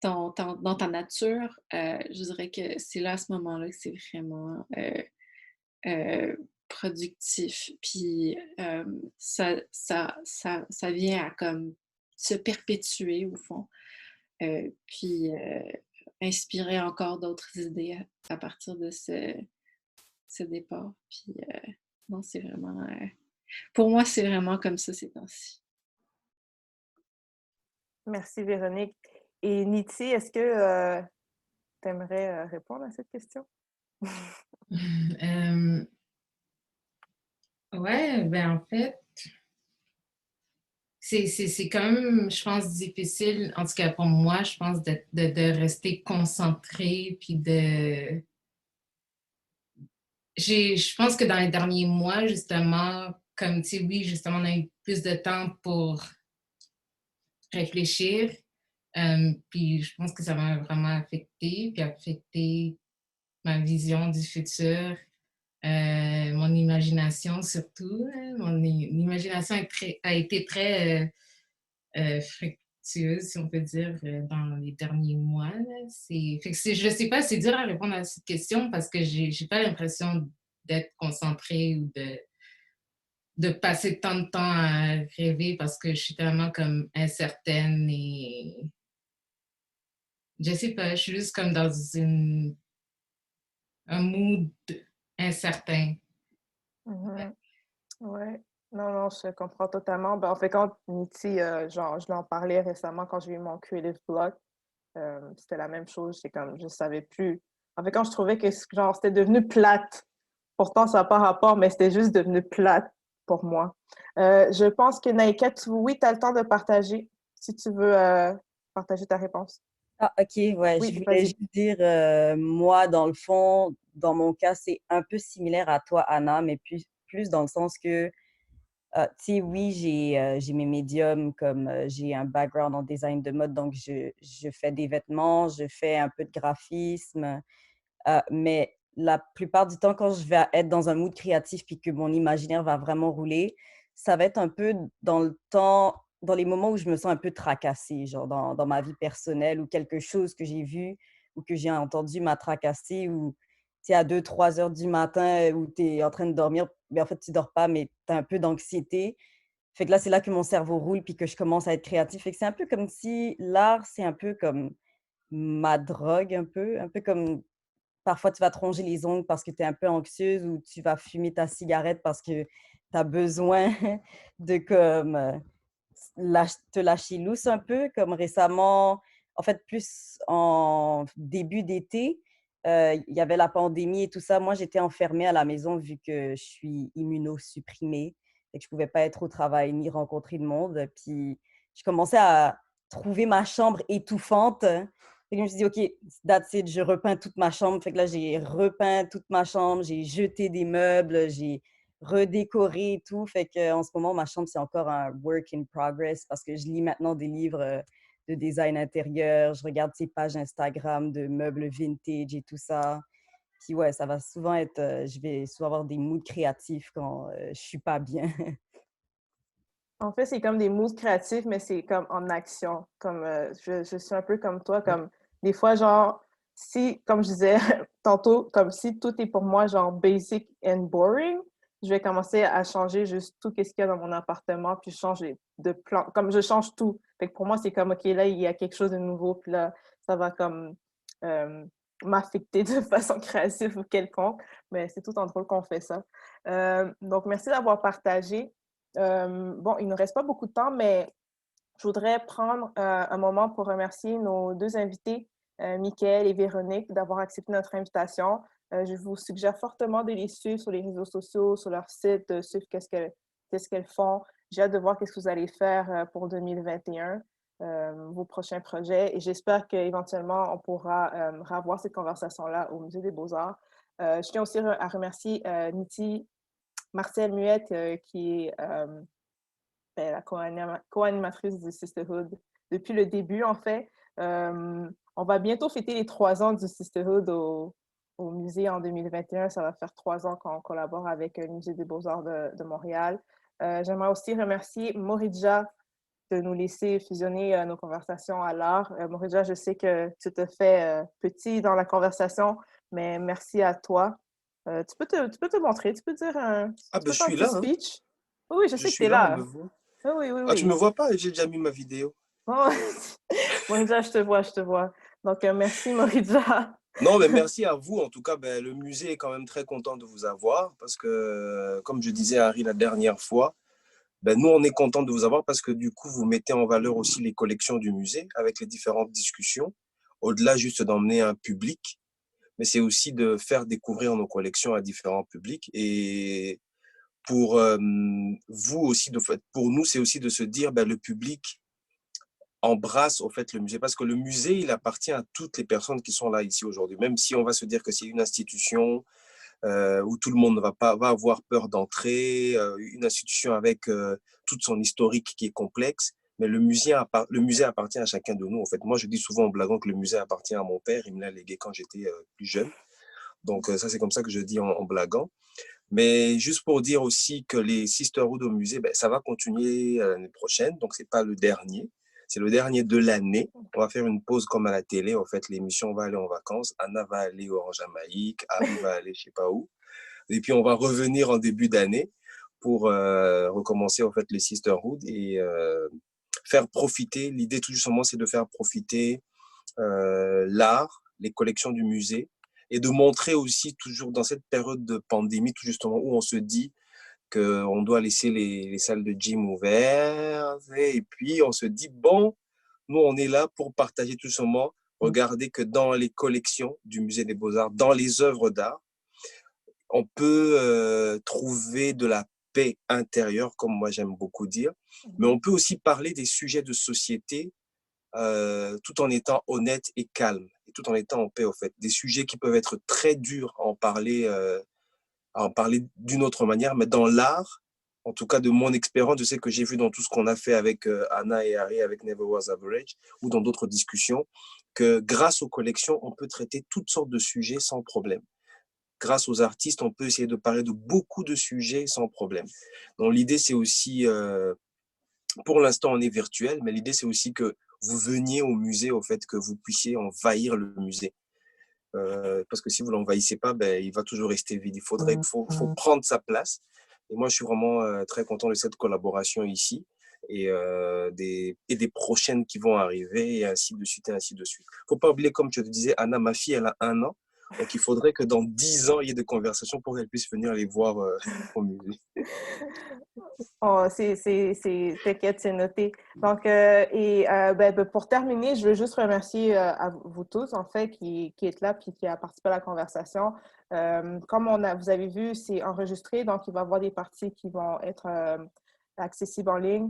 dans ta nature. Je dirais que c'est là, à ce moment-là, que c'est vraiment productif. Puis ça vient à comme se perpétuer, au fond. Puis inspirer encore d'autres idées à partir de ce départ. Puis non, c'est vraiment... pour moi, c'est vraiment comme ça ces temps-ci. Merci, Véronique. Et Niti, est-ce que tu aimerais répondre à cette question? Ouais, ben en fait, c'est quand même, je pense, difficile, en tout cas pour moi, je pense, de rester concentré, puis je pense que dans les derniers mois, justement, comme, tu sais, oui, justement, on a eu plus de temps pour réfléchir, puis je pense que ça m'a vraiment affecté, puis affecté ma vision du futur, mon imagination surtout. Mon imagination a été très fructueuse, si on peut dire, dans les derniers mois. Là. Je ne sais pas, c'est dur à répondre à cette question parce que j'ai pas l'impression d'être concentrée ou de passer tant de temps à rêver parce que je suis tellement comme incertaine et je sais pas, je suis juste comme dans un mood incertain. Mm-hmm. Ouais. Non, non, je comprends totalement. Ben, en fait, quand Niti, genre, je l'en parlais récemment quand j'ai eu mon creative block, c'était la même chose. C'est comme, je savais plus. En fait, quand je trouvais que genre, c'était devenu plate, pourtant, ça n'a pas rapport, mais c'était juste devenu plate pour moi. Je pense que Naïka, oui, tu as le temps de partager, si tu veux partager ta réponse. Ah, ok, ouais, Oui, je voulais vas-y. juste dire, moi, dans le fond, dans mon cas, c'est un peu similaire à toi, Anna, mais plus dans le sens que, tu sais, oui, j'ai mes médiums, comme j'ai un background en design de mode, donc je fais des vêtements, je fais un peu de graphisme, mais la plupart du temps, quand je vais être dans un mood créatif puis que mon imaginaire va vraiment rouler, ça va être un peu dans le temps, dans les moments où je me sens un peu tracassée, genre dans ma vie personnelle ou quelque chose que j'ai vu ou que j'ai entendu m'a tracassée ou tu sais, à 2-3 heures du matin où tu es en train de dormir, mais en fait, tu dors pas, mais tu as un peu d'anxiété. Fait que là, c'est là que mon cerveau roule puis que je commence à être créatif. Fait que c'est un peu comme si l'art, c'est un peu comme ma drogue, un peu comme parfois, tu vas te ronger les ongles parce que tu es un peu anxieuse ou tu vas fumer ta cigarette parce que tu as besoin de comme te lâcher lousse un peu. Comme récemment, en fait, plus en début d'été, il y avait la pandémie et tout ça. Moi, j'étais enfermée à la maison vu que je suis immunosupprimée et que je ne pouvais pas être au travail ni rencontrer de monde. Puis, je commençais à trouver ma chambre étouffante. Fait que je me suis dit, OK, that's it, je repeins toute ma chambre. Fait que là, j'ai repeint toute ma chambre, j'ai jeté des meubles, j'ai redécoré et tout. Fait qu'en ce moment, ma chambre, c'est encore un work in progress parce que je lis maintenant des livres de design intérieur, je regarde ses pages Instagram de meubles vintage et tout ça. Puis ouais, ça va souvent être, je vais souvent avoir des moods créatifs quand je suis pas bien. En fait, c'est comme des moods créatifs, mais c'est comme en action. Comme je suis un peu comme toi, comme des fois, genre, si, comme je disais tantôt, comme si tout est pour moi, genre, basic and boring, je vais commencer à changer juste tout ce qu'il y a dans mon appartement, puis changer de plan, comme je change tout. Fait que pour moi, c'est comme, OK, là, il y a quelque chose de nouveau, puis là, ça va comme euh, m'affecter de façon créative ou quelconque, mais c'est tout en drôle qu'on fait ça. Donc, merci d'avoir partagé. Bon, il ne nous reste pas beaucoup de temps, mais je voudrais prendre un moment pour remercier nos deux invités, Mickaël et Véronique, d'avoir accepté notre invitation. Je vous suggère fortement de les suivre sur les réseaux sociaux, sur leur site, de suivre qu'est-ce qu'elles font. J'ai hâte de voir qu'est-ce que vous allez faire pour 2021, vos prochains projets. Et j'espère qu'éventuellement, on pourra revoir cette conversation-là au Musée des Beaux-Arts. Je tiens aussi à remercier Niti Marcel Muette, qui est la co-animatrice du Sisterhood depuis le début, en fait. On va bientôt fêter les 3 ans du Sisterhood au musée en 2021. Ça va faire 3 ans qu'on collabore avec le Musée des Beaux-Arts de Montréal. J'aimerais aussi remercier Moridja de nous laisser fusionner nos conversations à l'art. Moridja, je sais que tu te fais petit dans la conversation, mais merci à toi. Tu peux te montrer, tu peux dire Ah, tu ben peux je faire un suis petit là, hein. speech. Oui, je Je sais que tu suis es là, on me là. voit. Oui, oui, Ah, tu oui. me vois pas? J'ai déjà mis ma vidéo. Oh, Moridja, je te vois, je te vois. Donc, merci, Moridja. Non, mais merci à vous. En tout cas, ben, le musée est quand même très content de vous avoir parce que, comme je disais à Harry la dernière fois, ben, nous, on est content de vous avoir parce que du coup, vous mettez en valeur aussi les collections du musée avec les différentes discussions, au-delà juste d'emmener un public, mais c'est aussi de faire découvrir nos collections à différents publics. Et pour vous aussi, pour nous, c'est aussi de se dire, ben, le public embrasse au fait le musée parce que le musée, il appartient à toutes les personnes qui sont là ici aujourd'hui. Même si on va se dire que c'est une institution où tout le monde va avoir peur d'entrer, une institution avec toute son historique qui est complexe, mais le musée appartient à chacun de nous. En fait, moi, je dis souvent en blaguant que le musée appartient à mon père. Il me l'a légué quand j'étais plus jeune. Donc, ça, c'est comme ça que je dis en blaguant. Mais juste pour dire aussi que les Sisterhood au musée, ben, ça va continuer l'année prochaine. Donc, c'est pas le dernier. C'est le dernier de l'année. On va faire une pause comme à la télé. En fait, l'émission va aller en vacances. Anna va aller en Jamaïque. Harry va aller je sais pas où. Et puis, on va revenir en début d'année pour recommencer en fait les Sisterhood et faire profiter. L'idée tout justement, c'est de faire profiter l'art, les collections du musée et de montrer aussi toujours dans cette période de pandémie, tout justement où on se dit qu'on doit laisser les salles de gym ouvertes et puis on se dit bon, nous on est là pour partager tout simplement. Regardez que dans les collections du musée des Beaux-Arts, dans les œuvres d'art, on peut trouver de la paix intérieure, comme moi j'aime beaucoup dire, mais on peut aussi parler des sujets de société tout en étant honnête et calme, et tout en étant en paix, au fait. Des sujets qui peuvent être très durs à en parler d'une autre manière, mais dans l'art, en tout cas de mon expérience, de ce que j'ai vu dans tout ce qu'on a fait avec Anna et Harry, avec Never Was Average, ou dans d'autres discussions, que grâce aux collections, on peut traiter toutes sortes de sujets sans problème. Grâce aux artistes, on peut essayer de parler de beaucoup de sujets sans problème. Donc l'idée, c'est aussi, pour l'instant, on est virtuel, mais l'idée, c'est aussi que vous veniez au musée, au fait que vous puissiez envahir le musée. Parce que si vous ne l'envahissez pas, ben, il va toujours rester vide. Faut prendre sa place. Et moi, je suis vraiment très content de cette collaboration ici et des prochaines qui vont arriver et ainsi de suite et ainsi de suite. Faut pas oublier, comme tu te disais, Anna, ma fille, elle a 1 an. Donc, il faudrait que dans 10 ans, il y ait des conversations pour qu'elle puisse venir les voir au musée. Oh, t'inquiète, c'est noté. Donc, pour terminer, je veux juste remercier à vous tous, en fait, qui êtes là puis qui a participé à la conversation. Comme vous avez vu, c'est enregistré, donc il va y avoir des parties qui vont être accessibles en ligne.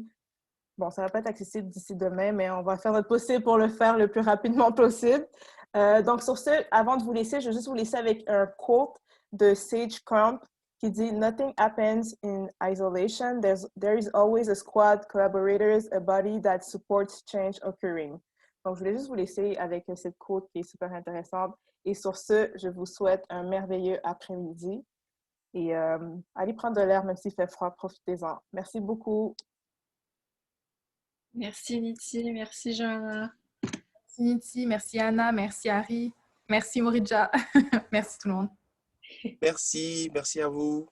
Bon, ça va pas être accessible d'ici demain, mais on va faire notre possible pour le faire le plus rapidement possible. Donc, sur ce, avant de vous laisser, je vais juste vous laisser avec un quote de Sage Crump qui dit « Nothing happens in isolation. There is always a squad, collaborators, a body that supports change occurring. » Donc, je voulais juste vous laisser avec cette quote qui est super intéressante. Et sur ce, je vous souhaite un merveilleux après-midi. Et allez prendre de l'air, même s'il fait froid, profitez-en. Merci beaucoup. Merci Niti, merci Johanna. Merci Niti, merci Anna, merci Harry, merci Moridja, merci tout le monde. Merci à vous.